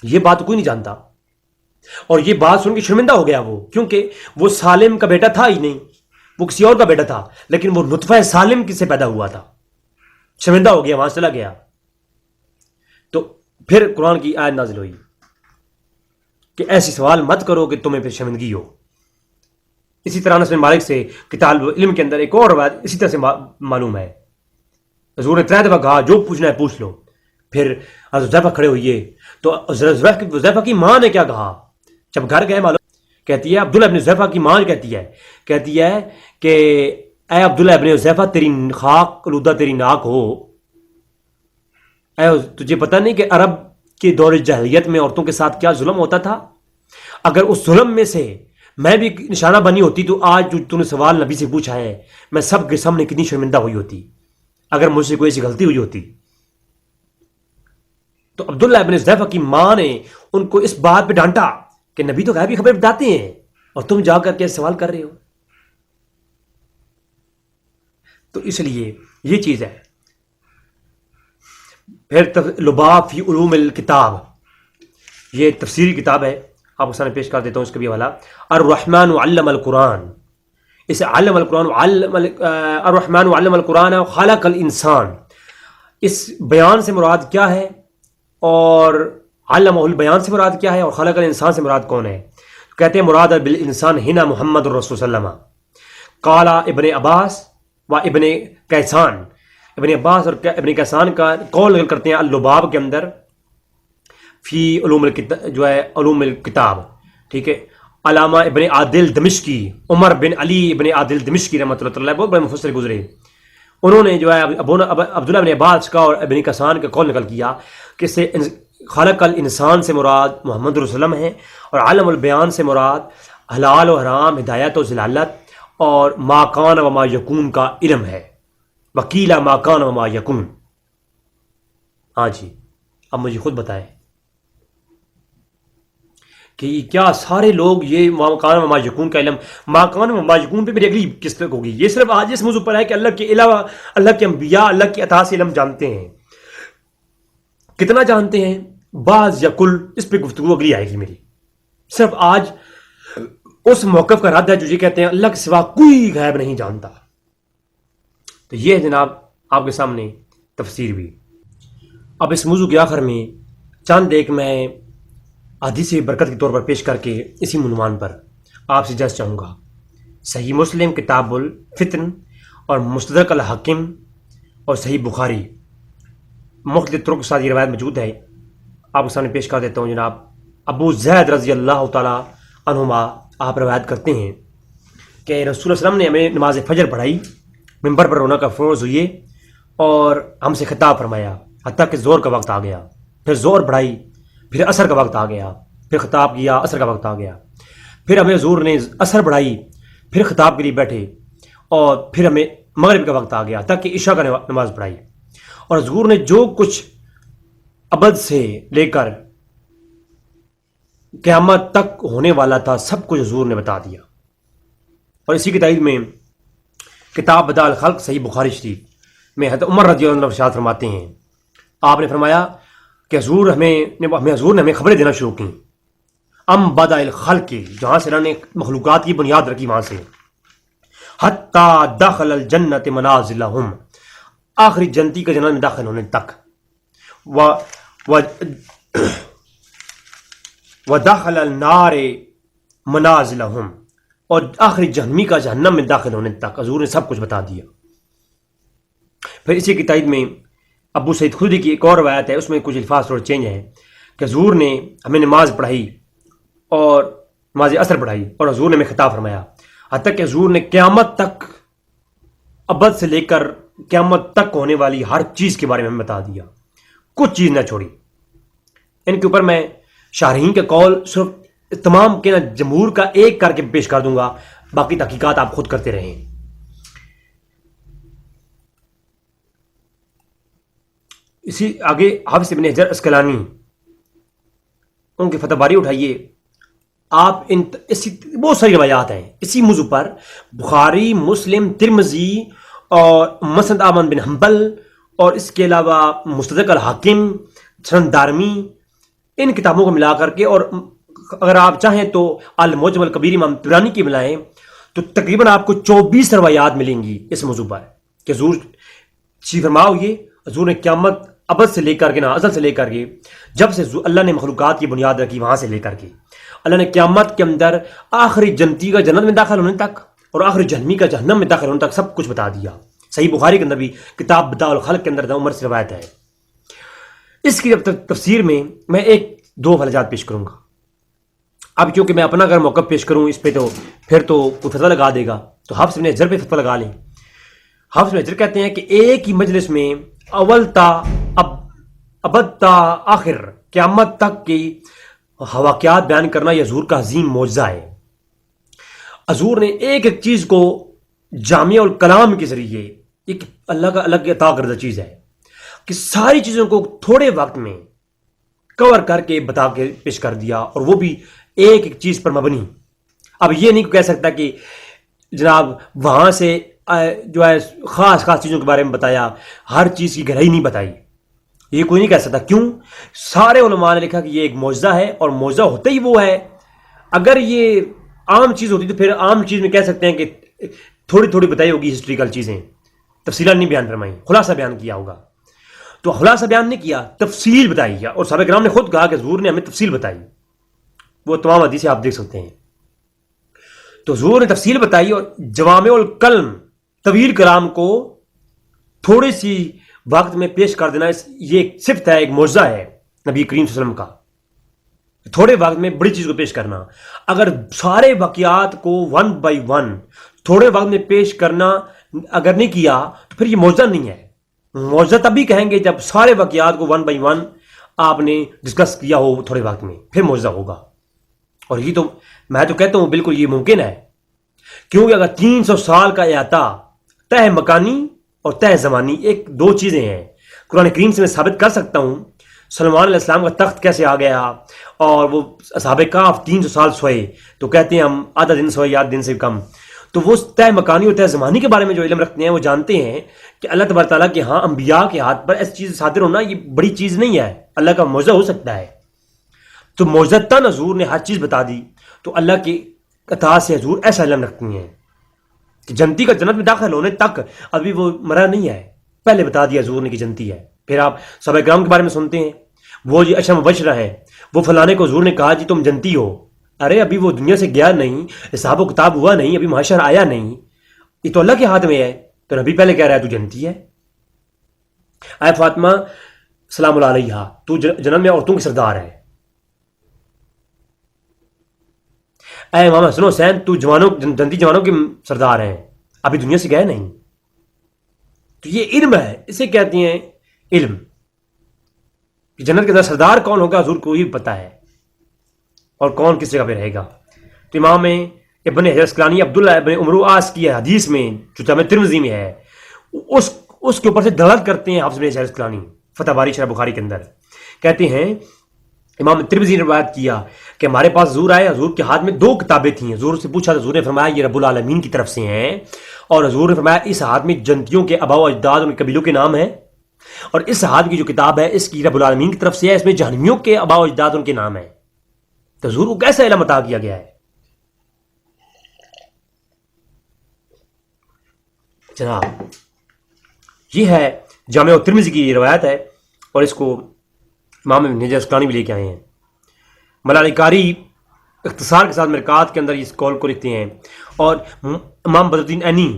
یہ بات کوئی نہیں جانتا. اور یہ بات سن کے شرمندہ ہو گیا وہ، کیونکہ وہ سالم کا بیٹا تھا ہی نہیں، وہ کسی اور کا بیٹا تھا، لیکن وہ نطفہ سالم کس سے پیدا ہوا تھا. شرمندہ ہو گیا، وہاں چلا گیا. تو پھر قرآن کی آیت نازل ہوئی کہ ایسی سوال مت کرو کہ تمہیں پھر شرمندگی ہو. اسی طرح انس بن مالک سے کتاب علم کے اندر ایک اور روایت اسی طرح سے معلوم ہے. حضور نے 3 دفعہ کہا جو پوچھنا ہے پوچھ لو. پھر حضرت حذیفہ کھڑے ہوئے تو حذیفہ کی ماں نے کیا کہا جب گھر گئے معلوم، کہتی ہے عبداللہ ابن حذیفہ کی ماں کہتی ہے کہ اے عبداللہ ابن حذیفہ تیری خاک آلودہ تیری ناک ہو. اے تجھے پتہ نہیں کہ عرب کے دور جاہلیت میں عورتوں کے ساتھ کیا ظلم ہوتا تھا؟ اگر اس ظلم میں سے میں بھی نشانہ بنی ہوتی تو آج جو تو نے سوال نبی سے پوچھا ہے میں سب کے سامنے کتنی شرمندہ ہوئی ہوتی اگر مجھ سے کوئی ایسی غلطی ہوئی ہوتی. تو عبداللہ ابن حذیفہ کی ماں نے ان کو اس بات پہ ڈانٹا کہ نبی تو غیبی خبر بتاتے ہیں اور تم جا کر کے سوال کر رہے ہو. تو اس لیے یہ چیز ہے. پھر لباب فی علوم الکتاب، یہ تفسیری کتاب ہے، آپ کو سامنے پیش کر دیتا ہوں اس کا بھی حوالہ. الرحمن علم القرآن، اسے علم القرآن، الرحمن علم القرآن خلق الانسان. اس بیان سے مراد کیا ہے اور علم البیان سے مراد کیا ہے اور خلق الانسان سے مراد کون ہے؟ کہتے ہیں مراد بالانسان ہنا محمد الرسول صلی اللہ علیہ وسلم. قال ابن عباس و ابن کیسان، ابن عباس اور ابن کیسان کا قول نقل کرتے ہیں اللباب کے اندر فی علوم الکتاب، جو ہے علوم الکتاب. ٹھیک ہے. علامہ ابن عادل دمشقی، عمر بن علی ابن عادل دمشقی رحمۃ اللہ علیہ، بہت بڑے مفسر گزرے، انہوں نے جو ہے عبداللہ ابن عباس کا اور ابن کسان کا قول نقل کیا کہ اس سے خلق الانسان سے مراد محمد رسول اللہ ہے اور عالم البیان سے مراد حلال و حرام، ہدایت و ضلالت اور ما کان و ما یکون کا علم ہے. وکیلا ما کان و ما یکون. ہاں جی، اب مجھے خود بتائیں کہ یہ کیا سارے لوگ یہ ماکان و ماجکون کا علم، ماکان و ماجکون پہ میری اگلی کس تک ہوگی؟ یہ صرف آج اس موضوع پر ہے کہ اللہ کے علاوہ اللہ کے انبیاء اللہ کی عطا سے علم جانتے ہیں، کتنا جانتے ہیں، بعض یا کل، اس پہ گفتگو اگلی آئے گی میری۔ صرف آج اس موقف کا رد ہے جو یہ کہتے ہیں اللہ کے سوا کوئی غیب نہیں جانتا۔ تو یہ ہے جناب آپ کے سامنے تفسیر بھی۔ اب اس موضوع کے آخر میں چند ایک میں حدیث برکت کے طور پر پیش کر کے اسی عنوان پر آپ سے اجازت چاہوں گا۔ صحیح مسلم کتاب الفتن اور مستدرک الحاکم اور صحیح بخاری مختلف طرق کے ساتھ یہ روایت موجود ہے، آپ کے سامنے پیش کر دیتا ہوں۔ جناب ابو زید رضی اللہ تعالی عنہما آپ روایت کرتے ہیں کہ رسول اللہ صلی اللہ علیہ وسلم نے ہمیں نماز فجر پڑھائی، ممبر پر رونا کا فروز ہوئے اور ہم سے خطاب فرمایا حتیٰ کہ زور کا وقت آ گیا، پھر زور بڑھائی، پھر عصر کا وقت آ گیا، پھر خطاب کیا، عصر کا وقت آ گیا، پھر ہمیں حضور نے عصر بڑھائی، پھر خطاب کے لیے بیٹھے، اور پھر ہمیں مغرب کا وقت آ گیا تاکہ عشاء کا نماز پڑھائی، اور حضور نے جو کچھ ابد سے لے کر قیامت تک ہونے والا تھا سب کچھ حضور نے بتا دیا۔ اور اسی کی تائید میں کتاب بداء الخلق صحیح بخاری شریف میں حضرت عمر رضی اللہ عنہ ارشاد فرماتے ہیں، آپ نے فرمایا کہ حضور نے ہمیں خبریں دینا شروع کی، ام بداء الخلق کی، جہاں سے انہوں نے مخلوقات کی بنیاد رکھی وہاں سے، حتی دخل الجنت منازلہم، آخری جنتی کا جنت میں داخل ہونے تک، ودخل النار منازلہم، اور آخری جہنمی کا جہنم میں داخل ہونے تک حضور نے سب کچھ بتا دیا۔ پھر اسی کی تائید میں ابو سعید خدری کی ایک اور روایت ہے، اس میں کچھ الفاظ تھوڑے چینج ہیں کہ حضور نے ہمیں نماز پڑھائی اور نماز عصر پڑھائی اور حضور نے ہمیں خطاب فرمایا حتیٰ کہ حضور نے قیامت تک، ابد سے لے کر قیامت تک ہونے والی ہر چیز کے بارے میں ہمیں بتا دیا، کچھ چیز نہ چھوڑی۔ ان کے اوپر میں شارحین کے قول صرف تمام کے جمہور کا ایک کر کے پیش کر دوں گا، باقی تحقیقات آپ خود کرتے رہیں۔ اسی آگے حافظ ابن حجر اسقلانی ان کی فتح باری اٹھائیے، آپ بہت ساری روایات ہیں اسی موضوع پر، بخاری، مسلم، ترمذی اور مسند احمد بن حنبل، اور اس کے علاوہ مستدرک الحاکم، سنن دارمی، ان کتابوں کو ملا کر کے، اور اگر آپ چاہیں تو المعجم الکبیر امام طبرانی کی ملائیں تو تقریباً آپ کو 24 روایات ملیں گی اس موضوع پر کہ حضور تشریف فرما ہوئے، حضور نے قیامت ابد سے لے کر کے، ازل سے لے کر کے، جب سے اللہ نے مخلوقات کی بنیاد رکھی وہاں سے لے کر کے، اللہ نے قیامت کے اندر آخری جنتی کا جنت میں داخل ہونے تک اور آخری جہنمی کا جہنم میں داخل ہونے تک سب کچھ بتا دیا۔ صحیح بخاری کے اندر بھی کتاب بداء الخلق کے اندر عمر سے روایت ہے۔ اس کی جب تفسیر میں ایک دو فلجات پیش کروں گا۔ اب چونکہ میں اپنا اگر موقف پیش کروں اس پہ تو پھر تو کوئی فتویٰ لگا دے گا، تو حافظ ابن حجر پہ فتویٰ لگا لیں۔ حافظ ابن حجر کہتے ہیں کہ ایک ہی مجلس میں اول تا ابد تا آخر قیامت تک کی واقعات بیان کرنا یہ حضور کا عظیم معجزہ ہے۔ حضور نے ایک ایک چیز کو جامع الکلام کے ذریعے، ایک اللہ کا الگ عطا کردہ چیز ہے کہ ساری چیزوں کو تھوڑے وقت میں کور کر کے بتا کے پیش کر دیا، اور وہ بھی ایک ایک چیز پر مبنی۔ اب یہ نہیں کہہ سکتا کہ جناب وہاں سے جو ہے خاص چیزوں کے بارے میں بتایا، ہر چیز کی گہرائی نہیں بتائی، یہ کوئی نہیں کہہ سکتا۔ کیوں؟ سارے علماء نے لکھا کہ یہ ایک معجزہ ہے، اور معجزہ ہوتا ہی وہ ہے۔ اگر یہ عام چیز ہوتی تو پھر عام چیز میں کہہ سکتے ہیں کہ تھوڑی تھوڑی بتائی ہوگی ہسٹوریکل چیزیں، تفصیلات نہیں بیان فرمائی، خلاصہ بیان کیا ہوگا۔ تو خلاصہ بیان نہیں کیا، تفصیل بتائی ہے، اور صحابہ کرام نے خود کہا کہ حضور نے ہمیں تفصیل بتائی، وہ تمام حدیثیں آپ دیکھ سکتے ہیں۔ تو حضور نے تفصیل بتائی، اور جوامع الکلم، طویل کلام کو تھوڑی سی وقت میں پیش کر دینا، یہ ایک صفت ہے، ایک معجزہ ہے نبی کریم صلی اللہ علیہ وسلم کا، تھوڑے وقت میں بڑی چیز کو پیش کرنا۔ اگر سارے واقعات کو ون بائی ون تھوڑے وقت میں پیش کرنا اگر نہیں کیا تو پھر یہ معجزہ نہیں ہے۔ معجزہ تبھی کہیں گے جب سارے واقعات کو ون بائی ون آپ نے ڈسکس کیا ہو تھوڑے وقت میں، پھر معجزہ ہوگا۔ اور یہ تو میں تو کہتا ہوں بالکل یہ ممکن ہے، کیونکہ اگر 300 سال کا احاطہ، تہ مکانی اور تہ زمانی، ایک دو چیزیں ہیں۔ قرآن کریم سے میں ثابت کر سکتا ہوں سلمان علیہ السلام کا تخت کیسے آ گیا، اور وہ اصحاب کہف 300 سال سوئے، تو کہتے ہیں ہم آدھا دن سوئے یا دن سے کم. تو وہ طے مکانی اور طے زمانی کے بارے میں جو علم رکھتے ہیں وہ جانتے ہیں کہ اللہ تبارک تعالیٰ کے ہاں انبیاء کے ہاتھ پر ایسی چیز صادر ہونا یہ بڑی چیز نہیں ہے، اللہ کا معجزہ ہو سکتا ہے. تو معجزتاً حضور نے ہر چیز بتا دی. تو اللہ کی عطا سے حضور ایسا علم رکھتی ہیں کہ جنتی کا جنت میں داخل ہونے تک ابھی وہ مرا نہیں ہے، پہلے بتا دیا حضور نے کہ جنتی ہے. پھر آپ صحابہ کرام کے بارے میں سنتے ہیں، وہ جی اشم بشرا ہے، وہ فلانے کو حضور نے کہا جی تم جنتی ہو. ارے ابھی وہ دنیا سے گیا نہیں، حساب و کتاب ہوا نہیں، ابھی محشر آیا نہیں، یہ تو اللہ کے ہاتھ میں ہے. تو نبی پہلے کہہ رہا ہے تو جنتی ہے. اے فاطمہ سلام اللہ علیہا، تو جنت میں عورتوں کی سردار ہے. اے امام حسن حسین تو جنتی جوانوں کے سردار ہیں، ابھی دنیا سے گئے نہیں. تو یہ علم ہے، اسے کہتے ہیں علم. جنت کے اندر سردار کون ہوگا حضور کو ہی پتا ہے، اور کون کس جگہ پہ رہے گا. تو امام ابن حجر اسقلانی عبداللہ ابن عمرو آس کی حدیث میں جو جامع ترمذی میں ہے اس کے اوپر سے دلالت کرتے ہیں حافظ ابن حجر اسقلانی فتح باری شرح بخاری کے اندر. کہتے ہیں امام ترمذی نے روایت کیا کہ ہمارے پاس حضور آئے، حضور کے ہاتھ میں 2 کتابیں تھیں. حضور سے پوچھا، حضور نے فرمایا یہ رب العالمین کی طرف سے ہیں، اور حضور نے فرمایا اس ہاتھ میں جنتیوں کے آباء و اجداد ان قبیلوں کے نام ہیں، اور اس ہاتھ کی جو کتاب ہے اس کی رب العالمین کی طرف سے ہے، اس میں جہنمیوں کے آباء و اجداد ان کے نام ہیں. تو حضور کو کیسا علم عطا کیا گیا ہے. جناب یہ ہے جامع ترمذی کی روایت ہے، اور اس کو امام ابن حجر اسقلانی بھی لے کے آئے ہیں. ملالہ قاری اختصار کے ساتھ مرکات کے اندر اس قول کو لکھتے ہیں، اور امام بدر الدین عینی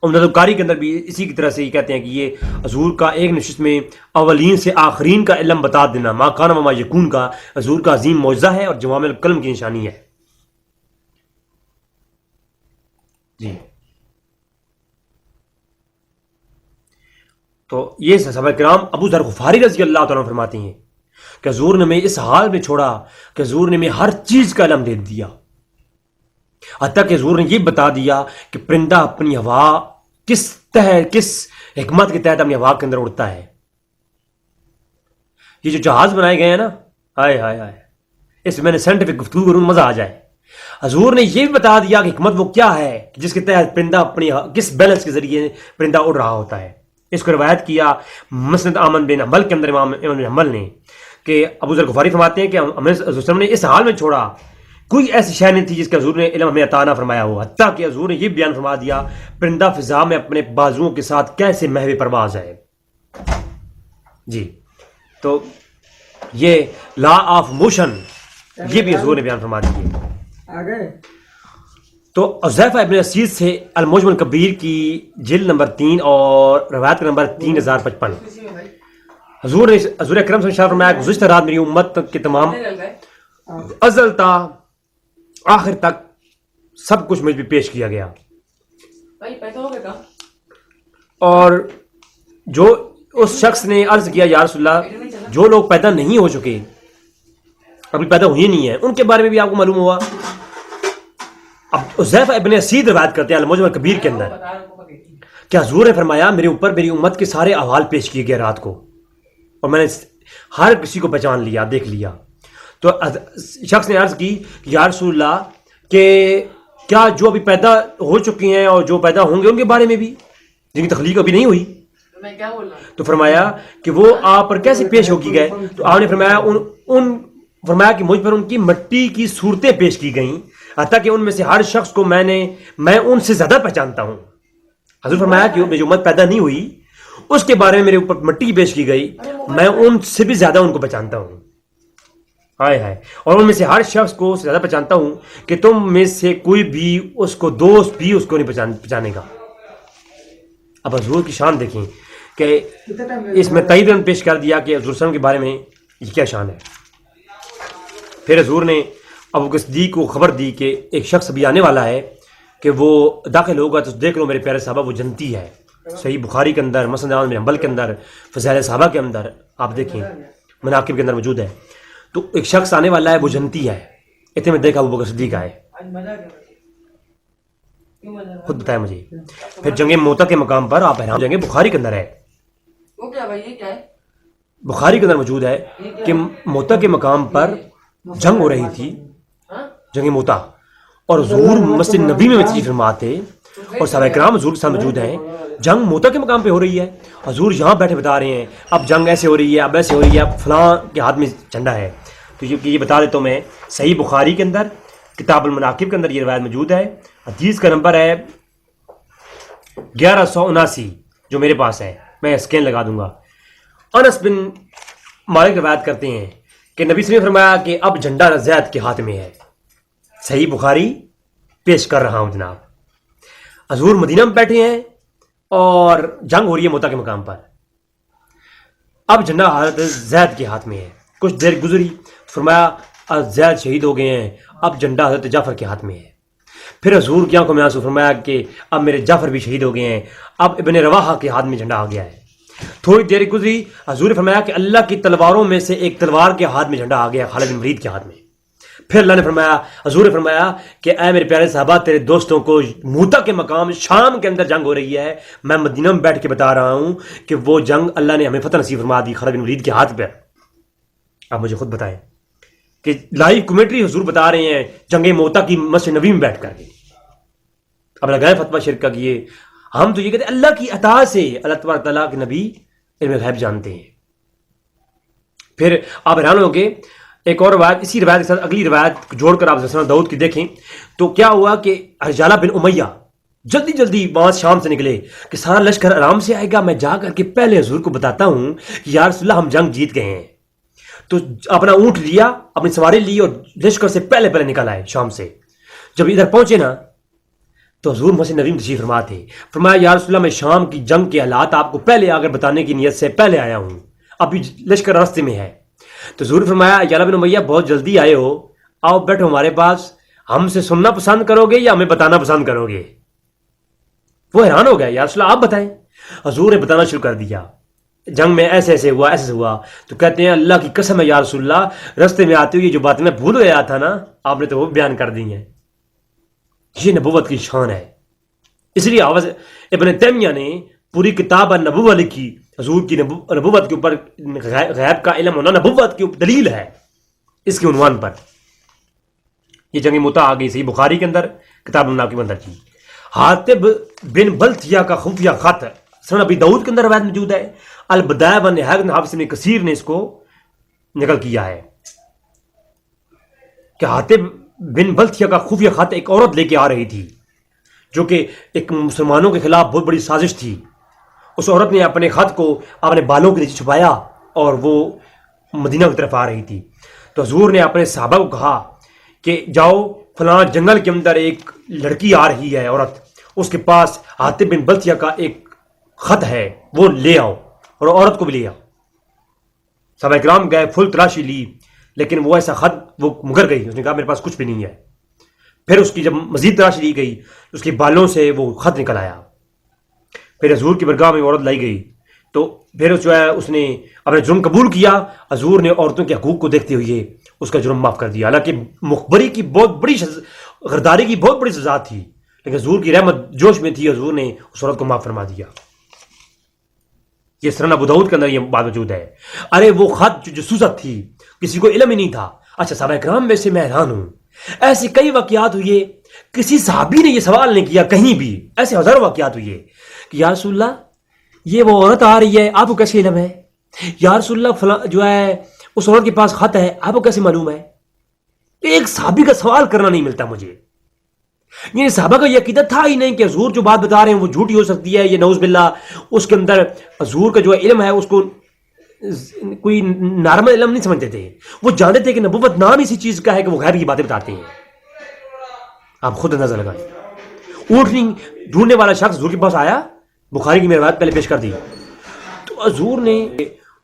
عمدۃ القاری کے اندر بھی اسی کی طرح سے یہ کہتے ہیں کہ یہ حضور کا ایک نشست میں اولین سے آخرین کا علم بتا دینا، ما کان و ما یکون کا حضور کا عظیم معجزہ ہے اور جوامع الکلم کی نشانی ہے. جی تو یہ صحابہ کرام ابو ذر غفاری رضی اللہ تعالیٰ عنہ فرماتے ہیں کہ حضور نے میں اس حال میں چھوڑا کہ حضور نے میں ہر چیز کا علم دے دیا، حتیٰ کہ حضور نے یہ بتا دیا کہ پرندہ اپنی ہوا کس حکمت کے تحت اپنی ہوا کے اندر اڑتا ہے. یہ جو جہاز بنائے گئے ہیں نا، ہائے ہائے ہائے، اس میں نے سائنٹیفک گفتگو کروں مزہ آ جائے. حضور نے یہ بھی بتا دیا کہ حکمت وہ کیا ہے جس کے تحت پرندہ اپنی کس بیلنس کے ذریعے پرندہ اڑ رہا ہوتا ہے. اس کو روایت کیا مسند احمد بن حنبل کے اندر امام بن حنبل نے کہ ابو ذر غفاری فرماتے ہیں کہ حضور نے اس حال میں چھوڑا، کوئی ایسی شے نہیں تھی جس کا حضور نے علم ہمیں عطا نہ فرمایا ہو، حتیٰ کہ حضور نے یہ بیان فرما دیا پرندہ فضا میں اپنے بازوؤں کے ساتھ کیسے محو پرواز ہے. جی تو یہ لا آف موشن یہ بھی حضور نے بیان فرما دی. تو حذیفہ ابن اسید سے المعجم الکبیر کی جلد نمبر 3 اور روایت نمبر 3055 حضور اکرم صلی اللہ علیہ وسلم فرمایا گزشتہ رات میری امت کے تمام ازل تا آخر تک سب کچھ مجھ پہ پیش کیا گیا، اور جو اس شخص نے عرض کیا یا رسول اللہ جو لوگ پیدا نہیں ہو چکے ابھی پیدا ہوئے نہیں ہیں ان کے بارے میں بھی آپ کو معلوم ہوا. اب حذیفہ ابن اسید روایت کرتے ہیں المعجم الکبیر کے اندر کہ حضور نے فرمایا میرے اوپر میری امت کے سارے احوال پیش کیے گئے رات کو، اور میں نے ہر کسی کو پہچان لیا، دیکھ لیا. تو شخص نے عرض کی کہ یا رسول اللہ کہ کیا جو ابھی پیدا ہو چکی ہیں اور جو پیدا ہوں گے ان کے بارے میں بھی جن کی تخلیق ابھی نہیں ہوئی؟ تو فرمایا کہ وہ آپ پر کیسے پیش ہو کی گئے؟ تو آپ نے فرمایا کہ مجھ پر ان کی مٹی کی صورتیں پیش کی گئیں، حتیٰ کہ ان میں سے ہر شخص کو میں ان سے زیادہ پہچانتا ہوں. حضور فرمایا کہ میری امت پیدا نہیں ہوئی اس کے بارے میں میرے اوپر مٹی پیش کی گئی، میں ان سے بھی زیادہ ان کو پہچانتا ہوں. ہائے ہائے، اور ان میں سے ہر شخص کو زیادہ پہچانتا ہوں کہ تم میں سے کوئی بھی اس کو دوست بھی اس کو نہیں پہچانے گا. اب حضور کی شان دیکھیں کہ اس میں تائید پیش کر دیا کہ حضور صلی اللہ علیہ وسلم کے بارے میں یہ کیا شان ہے. پھر حضور نے ابو بکر صدیق کو خبر دی کہ ایک شخص بھی آنے والا ہے کہ وہ داخل ہوگا تو دیکھ لو میرے پیارے صحابہ وہ جنتی ہے. صحیح بخاری کے اندر، مسند احمد بن حنبل کے اندر، فضائل صحابہ کے اندر آپ دیکھیں، مناقب کے اندر موجود ہے. تو ایک شخص آنے والا ہے وہ جنتی ہے. اتنے میں دیکھا ابو بکر صدیق آئے، خود بتائیں مجھے. پھر جنگ موتا کے مقام پر آپ حیران ہو جائیں گے، بخاری کے اندر ہے. بخاری کے اندر موجود ہے کہ موتا کے مقام پر جنگ ہو رہی تھی، جنگ موتا، اور حضور مسجد نبی میں تشریف فرما تھے اور صحابہ کرام حضور کے ساتھ موجود ہیں. جنگ موتا کے مقام پہ ہو رہی ہے، حضور یہاں بیٹھے بتا رہے ہیں اب جنگ ایسے ہو رہی ہے، اب ایسے ہو رہی ہے، اب فلاں کے ہاتھ میں جھنڈا ہے. تو یہ بتا دیتا ہوں میں، صحیح بخاری کے اندر کتاب المناقب کے اندر یہ روایت موجود ہے. حدیث کا نمبر ہے 1179 جو میرے پاس ہے، میں اسکین لگا دوں گا. انس بن مالک روایت کرتے ہیں کہ نبی صلی اللہ علیہ وسلم نے فرمایا کہ اب جھنڈا زید کے ہاتھ میں ہے. صحیح بخاری پیش کر رہا ہوں جناب. حضور مدینہ میں بیٹھے ہیں اور جنگ ہو رہی ہے موتا کے مقام پر. اب جھنڈا حضرت زید کے ہاتھ میں ہے. کچھ دیر گزری، فرمایا زید شہید ہو گئے ہیں، اب جھنڈا حضرت جعفر کے ہاتھ میں ہے. پھر حضور کی آنکھوں میں آنسو، فرمایا کہ اب میرے جعفر بھی شہید ہو گئے ہیں، اب ابن رواحہ کے ہاتھ میں جھنڈا آ گیا ہے. تھوڑی دیر گزری، حضور نے فرمایا کہ اللہ کی تلواروں میں سے ایک تلوار کے ہاتھ میں جھنڈا آ گیا، خالد بن ولید کے ہاتھ میں. پھر اللہ نے فرمایا، حضور نے فرمایا کہ اے میرے پیارے صحابہ، تیرے دوستوں کو موتا کے مقام شام کے اندر جنگ ہو رہی ہے، میں مدینہ میں بیٹھ کے بتا رہا ہوں کہ وہ جنگ اللہ نے ہمیں فتح نصیب فرما دی خالد بن ولید کے ہاتھ پہ. آپ مجھے خود بتائیں کہ لائیو کمیٹری حضور بتا رہے ہیں جنگ موتا کی مسجد نبی میں بیٹھ کر کے. اب لگائے فتویٰ شرک کا کیے. ہم تو یہ کہتے ہیں اللہ کی عطا سے اللہ تبارک تعالیٰ کے نبی علم غیب جانتے ہیں. پھر آپ حیران ہو گے، ایک اور روایت، اسی روایت کے ساتھ اگلی روایت جوڑ کر آپ سنن داؤد کی دیکھیں تو کیا ہوا کہ حرجالہ بن امیہ جلدی جلدی وہاں شام سے نکلے کہ سارا لشکر آرام سے آئے گا، میں جا کر کے پہلے حضور کو بتاتا ہوں کہ یا رسول اللہ ہم جنگ جیت گئے ہیں. تو اپنا اونٹ لیا، اپنی سواری لی اور لشکر سے پہلے پہلے نکل آئے شام سے. جب ادھر پہنچے نا تو حضور مسجد نبی میں تشریف فرما تھے. فرمایا یا رسول اللہ میں شام کی جنگ کے حالات آپ کو پہلے آ کر بتانے کی نیت سے پہلے آیا ہوں، ابھی لشکر راستے میں ہے. تو حضور نے فرمایا یا بن امیہ بہت جلدی آئے ہو، آؤ بیٹھو ہمارے پاس، ہم سے سننا پسند کرو گے یا ہمیں بتانا پسند کرو گے؟ وہ حیران ہو گیا، یا رسول اللہ آپ بتائیں. حضور نے بتانا شروع کر دیا، جنگ میں ایسے ایسے ہوا، ایسے ہوا. تو کہتے ہیں اللہ کی قسم ہے یا رسول اللہ، رستے میں آتے ہوئے جو باتیں میں بھول گیا تھا نا، آپ نے تو وہ بیان کر دی ہیں. یہ نبوت کی شان ہے. اس لیے ابن تیمیہ نے پوری کتاب النبوہ لکھی. حضور کی نبوت کے اوپر غیب کا علم ہونا نبوت کی دلیل ہے، اس کے عنوان پر. یہ جنگ موتا آ گئی صحیح بخاری کے اندر کتاب المناقب کے اندر کی. حاطب بن بلتیہ کا خفیہ خط سنن ابی داؤد کے اندر روایت موجود ہے. البدایہ و النہایہ حافظ ابن کثیر نے اس کو نقل کیا ہے کہ حاطب بن بلتیہ کا خفیہ خط ایک عورت لے کے آ رہی تھی جو کہ ایک مسلمانوں کے خلاف بہت بڑی سازش تھی. اس عورت نے اپنے خط کو اپنے بالوں کے نیچے چھپایا اور وہ مدینہ کی طرف آ رہی تھی. تو حضور نے اپنے صحابہ کو کہا کہ جاؤ فلاں جنگل کے اندر ایک لڑکی آ رہی ہے عورت، اس کے پاس حاطب بن بلتیہ کا ایک خط ہے، وہ لے آؤ اور عورت کو بھی لے آؤ. صحابہ کرام گئے، فل تلاشی لی، لیکن وہ ایسا خط وہ مگر گئی. اس نے کہا میرے پاس کچھ بھی نہیں ہے. پھر اس کی جب مزید تلاشی لی گئی، اس کے بالوں سے وہ خط نکل آیا. پھر حضور کی برگاہ میں عورت لائی گئی تو پھر جو ہے اس نے اپنا جرم قبول کیا. حضور نے عورتوں کے حقوق کو دیکھتے ہوئے اس کا جرم معاف کر دیا. حالانکہ مخبری کی بہت بڑی غداری کی بہت بڑی سزا تھی، لیکن حضور کی رحمت جوش میں تھی، حضور نے اس عورت کو معاف فرما دیا. یہ سنن ابو داؤد کے اندر یہ بات موجود ہے. ارے وہ خط جو جاسوست تھی، کسی کو علم ہی نہیں تھا. اچھا صحابہ کرام میں سے میں حیران ہوں، ایسے کئی واقعات ہوئے، کسی صحابی نے یہ سوال نہیں کیا کہیں بھی. ایسے ہزاروں واقعات ہوئے کہ یا رسول اللہ یہ وہ عورت آ رہی ہے، آپ کو کیسے علم ہے؟ یا رسول اللہ فلاں جو ہے اس عورت کے پاس خط ہے، آپ کو کیسے معلوم ہے؟ ایک صحابی کا سوال کرنا نہیں ملتا مجھے. یعنی صحابہ کا یہ عقیدہ تھا ہی نہیں کہ حضور جو بات بتا رہے ہیں وہ جھوٹی ہو سکتی ہے. یہ نعوذ باللہ اس کے اندر حضور کا جو علم ہے اس کو کوئی نارمل علم نہیں سمجھتے تھے. وہ جانتے تھے کہ نبوت نام اسی چیز کا ہے کہ وہ غیر کی باتیں بتاتے ہیں. آپ خود اندازہ لگائیں. اونٹنی ڈھونڈنے والا شخص حضور کے پاس آیا، بخاری کی میں روایت پہلے پیش کر دی. تو حضور نے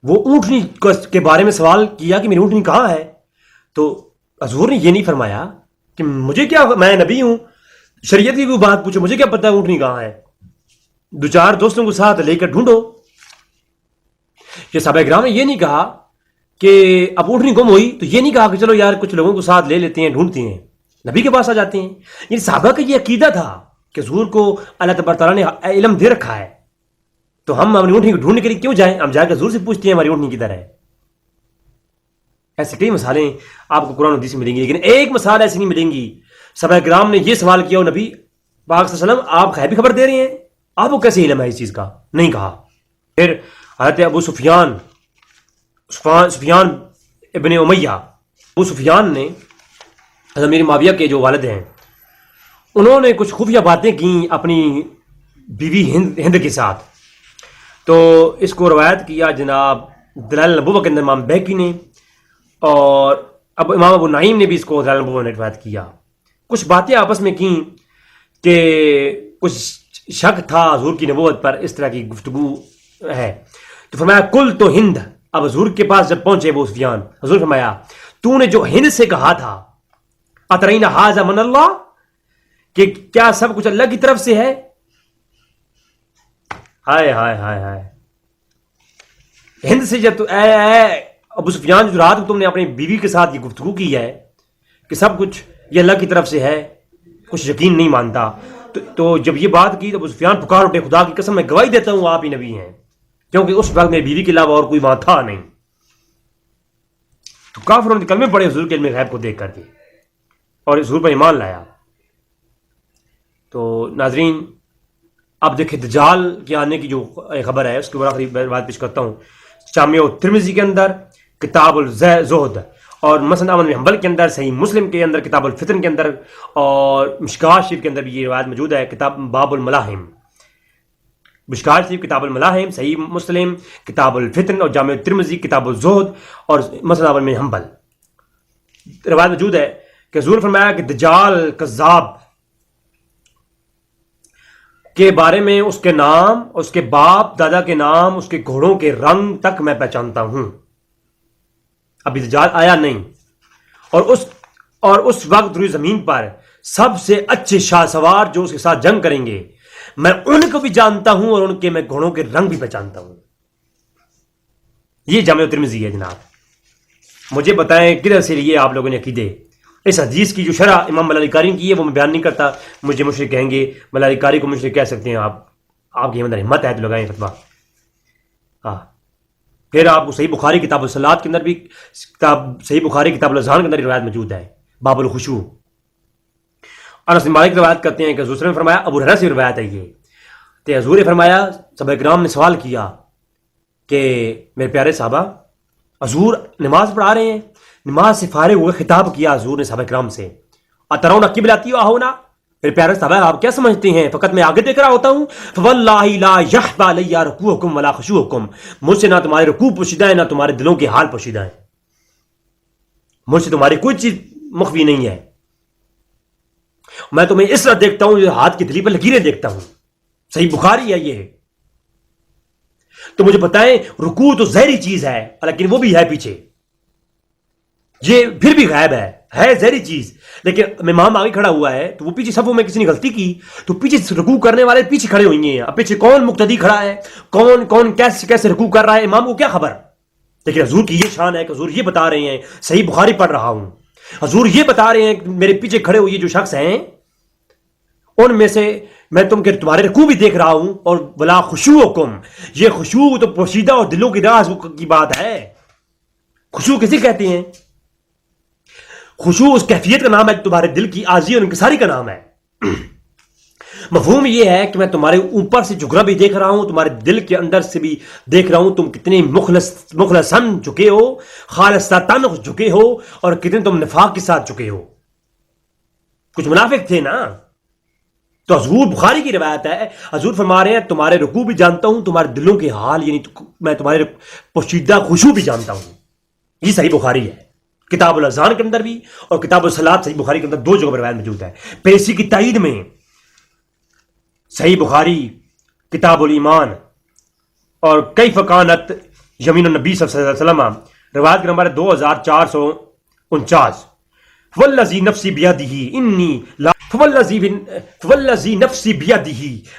وہ اونٹنی کے بارے میں سوال کیا کہ میری اونٹنی کہاں ہے. تو حضور نے یہ نہیں فرمایا کہ مجھے کیا، میں نبی ہوں، شریعت کی کوئی بات پوچھو، مجھے کیا پتا ہے اونٹنی کہاں ہے. دو چار دوستوں کو ساتھ لے کر ڈھونڈو. یہ صحابہ کرام نے یہ نہیں کہا کہ اب اونٹنی گم ہوئی تو یہ نہیں کہا کہ چلو یار کچھ لوگوں کو ساتھ لے لیتے ہیں، ڈھونڈتے ہیں، نبی کے پاس آ جاتے ہیں. یہ صحابہ کا یہ عقیدہ تھا کہ حضور کو اللہ تبارک تعالیٰ نے علم دے رکھا ہے. تو ہم اپنی اونٹنی کو ڈھونڈنے کے لیے کیوں جائیں؟ ہم جا کے حضور سے پوچھتے ہیں ہماری اونٹنی کدھر ہے. ایسے کئی مثالیں آپ کو قرآن حدیث میں ملیں گی، لیکن ایک مثال ایسی نہیں ملیں گی. صحابہ کرام نے یہ سوال کیا، نبی پاک صلی اللہ علیہ وسلم آپ غیبی خبر دے رہے ہیں، آپ کو کیسے علم ہے اس چیز کا؟ نہیں کہا. پھر حضرت ابو سفیان ابن امیہ، ابو سفیان نے حضرت امیر معاویہ کے جو والد ہیں، انہوں نے کچھ خفیہ باتیں کی اپنی بیوی ہند کے ساتھ. تو اس کو روایت کیا جناب دلائل النبوہ کے اندر امام بہقی نے، اور اب امام ابو نعیم نے بھی اس کو دلائل النبوہ میں روایت کیا. کچھ باتیں آپس میں کی کہ کچھ شک تھا حضور کی نبوت پر، اس طرح کی گفتگو ہے. تو فرمایا کل تو ہند. اب حضور کے پاس جب پہنچے ابو سفیان، حضور فرمایا تو نے جو ہند سے کہا تھا اترین ھذا من اللہ، کہ کیا سب کچھ اللہ کی طرف سے ہے؟ ہائے ہائے ہائے ہائے. ہند سے جب تو اے ابو سفیان، جو رات کو تم نے اپنی بیوی کے ساتھ یہ گفتگو کی ہے کہ سب کچھ یہ اللہ کی طرف سے ہے، کچھ یقین نہیں مانتا. تو جب یہ بات کی تو ابو سفیان پکار اٹھے، خدا کی قسم میں گواہی دیتا ہوں آپ ہی نبی ہیں، کیونکہ اس وقت میری بیوی کے علاوہ اور کوئی وہاں تھا نہیں. تو کافروں نے کلمے پڑے حضور کے علم غیب کو دیکھ کر کے، اور حضور پر ایمان لایا. تو ناظرین اب دیکھیں دجال کے آنے کی جو خبر ہے اس کے بارے میں بات پیش کرتا ہوں. جامع ترمذی کے اندر کتاب الزہد، اور مسند احمد بن حنبل کے اندر، صحیح مسلم کے اندر کتاب الفتن کے اندر، اور مشکوٰۃ شریف کے اندر بھی یہ روایت موجود ہے. کتاب باب الملاحم، مشکوٰۃ شریف کتاب الملاحم، صحیح مسلم کتاب الفتن، اور جامع ترمذی کتاب الزہد، اور مسند احمد بن حنبل روایت موجود ہے کہ حضور فرمایا کہ دجال کذاب کے بارے میں اس کے نام، اس کے باپ دادا کے نام، اس کے گھوڑوں کے رنگ تک میں پہچانتا ہوں. ابھی دجال آیا نہیں، اور اس وقت روئے زمین پر سب سے اچھے شاہ سوار جو اس کے ساتھ جنگ کریں گے، میں ان کو بھی جانتا ہوں، اور ان کے میں گھوڑوں کے رنگ بھی پہچانتا ہوں. یہ جامع ترمذی ہے جناب. مجھے بتائیں کدھر سے لیے آپ لوگوں نے عقیدے؟ اس حدیث کی جو شرح امام ملال قاری کی ہے وہ میں بیان نہیں کرتا، مجھے مشرک کہیں گے. ملال قاری کو مشرک کہہ سکتے ہیں آپ کی ہمت ہے تو لگائیں فتویٰ. ہاں، پھر آپ کو صحیح بخاری کتاب الصلاۃ کے اندر بھی، صحیح بخاری کتاب الاذان کے اندر روایت موجود ہے، باب الخشوع. انس بن مالک روایت کرتے ہیں کہ حضور نے فرمایا، ابو ہریرہ سے روایت ہے یہ، کہ حضور نے فرمایا، صحابہ کرام نے سوال کیا کہ میرے پیارے صحابہ، حضور نماز پڑھا رہے ہیں، نماز سے فارغ ہوئے خطاب کیا حضور نے صحابہ کرام سے، اترون قبلتی واہونا، میرے پیارے صحابہ آپ کیا سمجھتے ہیں فقط میں آگے دیکھ رہا ہوتا ہوں؟ فواللہ لا یخفی علی رکوعکم ولا خشوعکم، مجھ سے نہ تمہارے رکوع پوشیدہ ہے، نہ تمہارے دلوں کے حال پوشیدہ ہیں، مجھ سے تمہاری کوئی چیز مخفی نہیں ہے. میں تمہیں اس طرح دیکھتا ہوں جو ہاتھ کی تلی پر لکیریں دیکھتا ہوں. صحیح بخاری ہے یہ. تو مجھے بتائیں، رکوع تو ظاہری چیز ہے لیکن وہ بھی ہے پیچھے، یہ پھر بھی غائب ہے ظاہری چیز، لیکن امام آگے کھڑا ہوا ہے تو وہ پیچھے صفوں میں کسی نے غلطی کی تو پیچھے رکوع کرنے والے پیچھے کھڑے ہوئے ہیں. اب پیچھے کون مقتدی کھڑا ہے، کون کیسے رکوع کر رہا ہے، امام کو کیا خبر؟ لیکن حضور کی یہ شان ہے کہ حضور یہ بتا رہے ہیں، صحیح بخاری پڑھ رہا ہوں، حضور یہ بتا رہے ہیں کہ میرے پیچھے کھڑے ہوئے جو شخص ہیں ان میں سے میں تمہارے رکوع بھی دیکھ رہا ہوں، اور ولا خشوعکم، یہ خشوع تو پوشیدہ اور دلوں کی راز کی بات ہے. خشوع کسی کہتے ہیں؟ خشوع اس کیفیت کا نام ہے، تمہارے دل کی آزی اور انکساری کا نام ہے. مفہوم یہ ہے کہ میں تمہارے اوپر سے جھکنا بھی دیکھ رہا ہوں، تمہارے دل کے اندر سے بھی دیکھ رہا ہوں، تم کتنے مخلصاً جھکے ہو، خالصتاً جھکے ہو، اور کتنے تم نفاق کے ساتھ جھکے ہو. کچھ منافق تھے نا. تو حضور بخاری کی روایت ہے، حضور فرما رہے ہیں تمہارے رکوع بھی جانتا ہوں، تمہارے دلوں کے حال، یعنی میں تمہارے پوشیدہ خشوع بھی جانتا ہوں. یہ صحیح بخاری ہے، کتاب الاذان کے اندر بھی، اور کتاب الصلاۃ صحیح بخاری کے اندر دو جگہ پر روایت موجود ہے. پھر اسی کی تائید میں صحیح بخاری کتاب الایمان اور کیف کانت یمین النبی صلی اللہ علیہ وسلم روایت نمبر 2449، والذی نفسی بیدہ انی لا فوالذی نفسی بیدہ،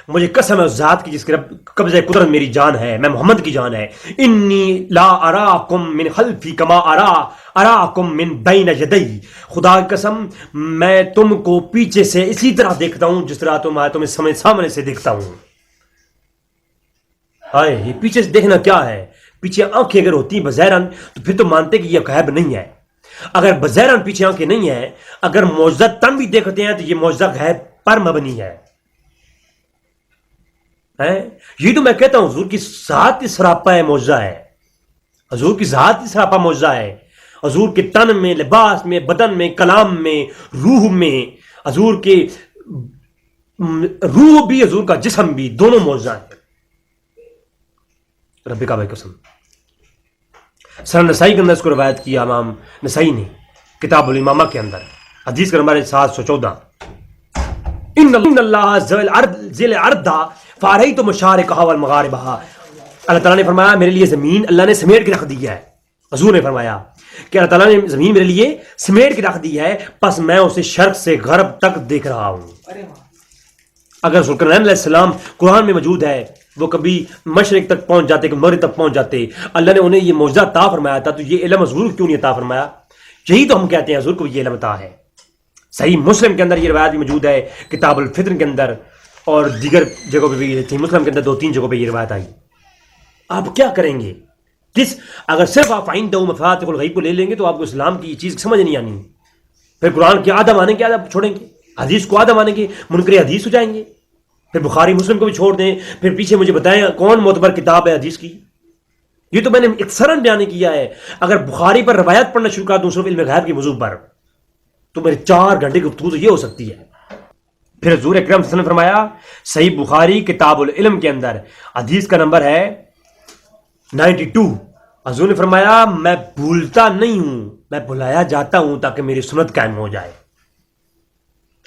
مجھے قسم ہے اس ذات کی جس کے قبضہ قدرت میری جان ہے، میں محمد کی جان ہے. انی لا اراکم من خلفی کما اراکم من بین یدی، خدا کی قسم میں تم کو پیچھے سے اسی طرح دیکھتا ہوں جس طرح تمہیں سامنے سے دیکھتا ہوں. آئے یہ پیچھے سے دیکھنا کیا ہے. پیچھے آنکھیں اگر ہوتی ہیں بظاہراً تو پھر تو مانتے کہ یہ غیب نہیں ہے. اگر بظاہراً پیچھے آنکھیں نہیں ہیں, اگر معجزہ تن بھی دیکھتے ہیں تو یہ معجزہ غیب پر مبنی ہے. یہ تو میں کہتا ہوں حضور کی ذات ہی سراپا ہے معجزہ ہے. حضور کی ذات ہی سراپا معجزہ ہے. حضور کے تن میں, لباس میں, بدن میں, کلام میں, روح میں, حضور کے روح بھی حضور کا جسم بھی دونوں معجزہ ہیں. رب کعبہ کی قسم. سنن نسائی کے اندر اس کو روایت کیا امام نسائی نے کتاب الامامہ کے اندر, حدیث کا نمبر 714. ان اللہ ذل ارض فاریت مشارقها والمغاربها. اللہ تعالیٰ نے فرمایا میرے لیے زمین اللہ نے سمیٹ کے رکھ دی ہے. حضور نے فرمایا کہ اللہ تعالیٰ نے زمین میرے لیے سمیٹ کے رکھ دی ہے, پس میں اسے شرق سے غرب تک دیکھ رہا ہوں. اگر ذوالقرنین علیہ السلام قرآن میں موجود ہے, وہ کبھی مشرق تک پہنچ جاتے, کبھی مغرب تک پہنچ جاتے, اللہ نے انہیں یہ معجزہ عطا فرمایا تھا, تو یہ علم حضور کیوں نہیں عطا فرمایا؟ یہی تو ہم کہتے ہیں حضور کو یہ علم عطا ہے. صحیح مسلم کے اندر یہ روایت بھی موجود ہے, کتاب الفطر کے اندر, اور دیگر جگہوں پہ بھی. صحیح مسلم کے اندر 2-3 جگہوں پہ یہ روایت آئی. آپ کیا کریں گے؟ اگر صرف آپ عندہ مفاتح الغیب کو لے لیں گے تو آپ کو اسلام کی یہ چیز سمجھ نہیں آنی. پھر قرآن کے آدھا مانیں گے, آدھا چھوڑیں گے, حدیث کو آدھا مانیں گے, منکر حدیث ہو جائیں گے. پھر بخاری مسلم کو بھی چھوڑ دیں, پھر پیچھے مجھے بتائیں کون معتبر کتاب ہے حدیث کی. یہ تو میں نے اکثراً بیان کیا ہے. اگر بخاری پر روایت پڑھنا شروع کر دوں صرف علم غیب کے موضوع پر, تو میرے 4 گھنٹے کی گفتگو تو یہ ہو سکتی ہے. پھر حضور اکرم صلی اللہ علیہ وسلم نے فرمایا صحیح بخاری کتاب العلم کے اندر حدیث کا نمبر ہے 92. حضور نے فرمایا میں بھولتا نہیں ہوں, میں بھلایا جاتا ہوں تاکہ میری سنت قائم ہو جائے.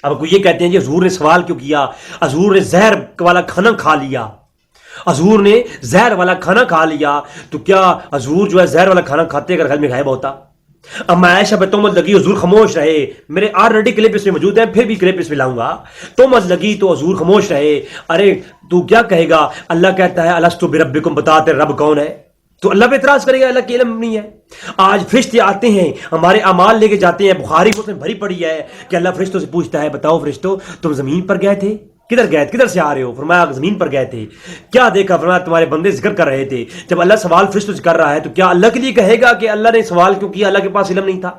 اب کوئی یہ کہتے ہیں جی حضور نے سوال کیوں کیا؟ حضور نے زہر والا کھانا کھا لیا, حضور نے زہر والا کھانا کھا لیا, تو کیا حضور جو ہے زہر والا کھانا کھاتے اگر گھر میں غائب ہوتا؟ اب میں عائشہ پہ تہمت لگی, حضور خاموش رہے. میرے آلریڈی کلپ اس میں موجود ہیں, پھر بھی کلپ اس میں لاؤں گا. تہمت لگی تو حضور خاموش رہے. ارے تو کیا کہے گا؟ اللہ کہتا ہے الستو بربکم, بتاتے رب کون ہے؟ تو اللہ پہ اعتراض کرے گا اللہ کے علم نہیں ہے. آج فرشتے آتے ہیں ہمارے اعمال لے کے جاتے ہیں, بخاری کو بھری پڑی ہے کہ اللہ فرشتوں سے پوچھتا ہے بتاؤ فرشتوں تم زمین پر گئے تھے, کدھر گئے, کدھر سے آ رہے ہو؟ فرمایا زمین پر گئے تھے. کیا دیکھا؟ فرمایا تمہارے بندے ذکر کر رہے تھے. جب اللہ سوال فرشتوں سے کر رہا ہے تو کیا اللہ کے لیے کہے گا کہ اللہ نے سوال کیوں کیا؟ اللہ کے پاس علم نہیں تھا.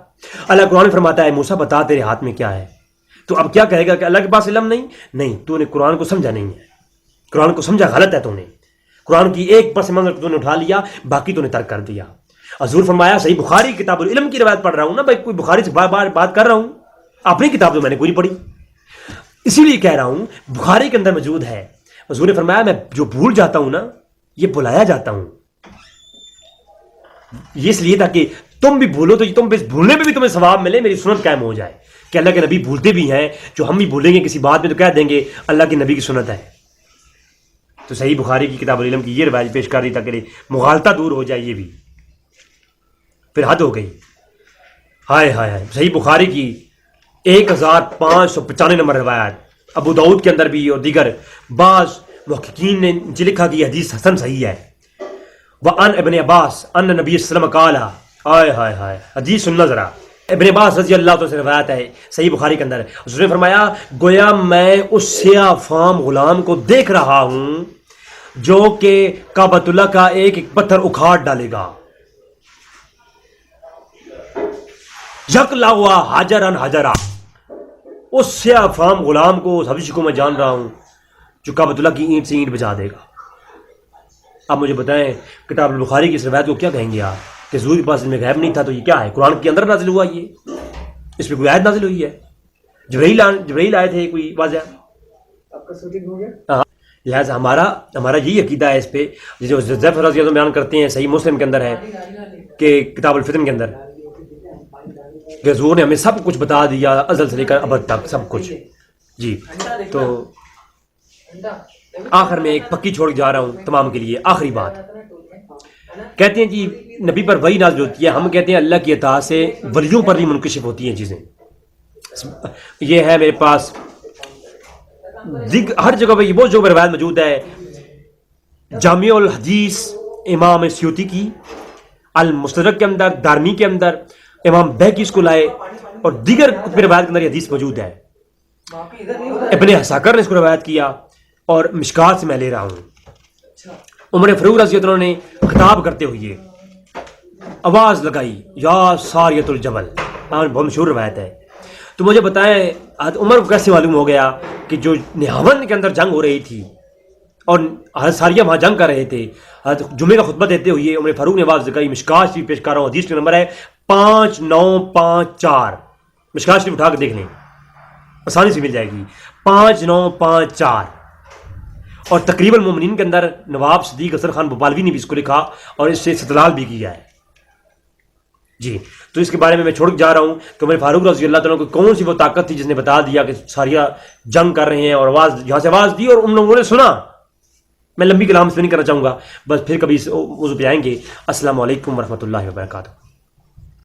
اللہ قرآن فرماتا ہے موسیٰ بتا تیرے ہاتھ میں کیا ہے. تو اب کیا کہے گا کہ اللہ کے پاس علم نہیں؟ تو نے قرآن کو سمجھا نہیں ہے, قرآن کو سمجھا غلط ہے. تو نے قرآن کی ایک پس منظر تو نے اٹھا لیا, باقی تو نے ترک کر دیا. حضور فرمایا صحیح بخاری کتاب العلم کی روایت پڑھ رہا ہوں نا بھائی, کوئی بخاری سے بار بار بات کر رہا ہوں, اپنی کتاب تو میں نے پوری پڑھی, اسی لیے کہہ رہا ہوں بخاری کے اندر موجود ہے. حضور نے فرمایا میں جو بھول جاتا ہوں نا یہ بلایا جاتا ہوں, یہ اس لیے تاکہ تم بھی بھولو تو تم بھولنے میں بھی تمہیں ثواب ملے, میری سنت قائم ہو جائے. کہ اللہ کے نبی بھولتے بھی ہیں, جو ہم بھی بھولیں گے کسی بات میں تو کہہ دیں گے اللہ کے نبی کی سنت ہے. تو صحیح بخاری کی کتاب العلم کی یہ روایت پیش کر رہی تاکہ مغالطہ دور ہو جائے. یہ بھی پھر حد ہو گئی. ہائے ہائے ہائے. صحیح بخاری کی 1595 نمبر روایت, ابو داؤد کے اندر بھی اور دیگر بعض محققین نے لکھا کہ یہ حدیث حسن صحیح ہے. وعن ابن عباس ان نبی صلی اللہ علیہ وسلم قال, ہائے ہائے ہائے, حدیث سننا ذرا. ابن عباس رضی اللہ عنہ سے روایت ہے صحیح بخاری کے اندر, حضور نے فرمایا گویا میں اس سیاہ فام غلام کو دیکھ رہا ہوں جو کہ کعبۃ اللہ کا ایک ایک پتھر اکھاڑ ڈالے گا. یکلا ہوا حجرن حجرا, اس سیاہ فام غلام کو, اس حبشی کو میں جان رہا ہوں جو کعبۃ اللہ کی اینٹ سے اینٹ بجا دے گا. اب مجھے بتائیں کتاب البخاری کی اس روایت کو کیا کہیں گے آپ کہ حضور کے پاس علم غیب نہیں تھا؟ تو یہ کیا ہے؟ قرآن کے اندر نازل ہوا, یہ اس پہ کوئی آیت نازل ہوئی ہے؟ جبرائیل آئے تھے کوئی واضح؟ آپ کا شوٹنگ ہو گیا؟ ہاں, لہٰذا ہمارا یہی عقیدہ ہے اس پہ, جو ظفر رضی اللہ عنہ بیان کرتے ہیں صحیح مسلم کے اندر ہے کہ کتاب الفتن کے اندر کہ حضور نے ہمیں سب کچھ بتا دیا ازل سے لے کر ابد تک سب کچھ. جی تو آخر میں ایک پکی چھوڑ جا رہا ہوں تمام کے لیے, آخری بات. کہتے ہیں جی نبی پر وحی نازل ہوتی ہے, ہم کہتے ہیں اللہ کی عطا سے ولیوں پر بھی منکشف ہوتی ہیں چیزیں. یہ ہے میرے پاس ہر جگہ پہ, یہ بہت جگہ پہ روایت موجود ہے. جامع الحدیث امام سیوطی کی, المستدرک کے اندر, دارمی کے اندر, امام بیہقی اس کو لائے, اور دیگر کتب روایت کے اندر یہ حدیث موجود ہے. ابن حساکر نے اس کو روایت کیا, اور مشکات سے میں لے رہا ہوں. عمر فاروق رضی اللہ عنہ نے خطاب کرتے ہوئے آواز لگائی یا ساریۃ الجبل، بہت مشہور روایت ہے. تو مجھے بتائیں حضرت عمر کو کیسے معلوم ہو گیا کہ جو نہاون کے اندر جنگ ہو رہی تھی اور حضرت ساریہ وہاں جنگ کر رہے تھے، حضرت جمعے کا خطبہ دیتے ہوئے عمر فاروق نے آواز لگائی. مشکات شریف پیش کر رہا ہوں، حدیث کا نمبر ہے 5954. مشکات شریف اٹھا کے دیکھ لیں، آسانی سے مل جائے گی. 5954. اور تقریباً المومنین کے اندر نواب صدیق اثر خان بھوپالوی نے بھی اس کو لکھا اور اس سے استدلال بھی کیا ہے. جی تو اس کے بارے میں چھوڑ جا رہا ہوں کہ عمر فاروق رضی اللہ تعالیٰ کو کون سی وہ طاقت تھی جس نے بتا دیا کہ ساریہ جنگ کر رہے ہیں، اور آواز یہاں سے آواز دی اور ان لوگوں نے سنا. میں لمبی کلام سے نہیں کرنا چاہوں گا، بس پھر کبھی اس موضوع پہ آئیں گے. السلام علیکم ورحمۃ اللہ وبرکاتہ.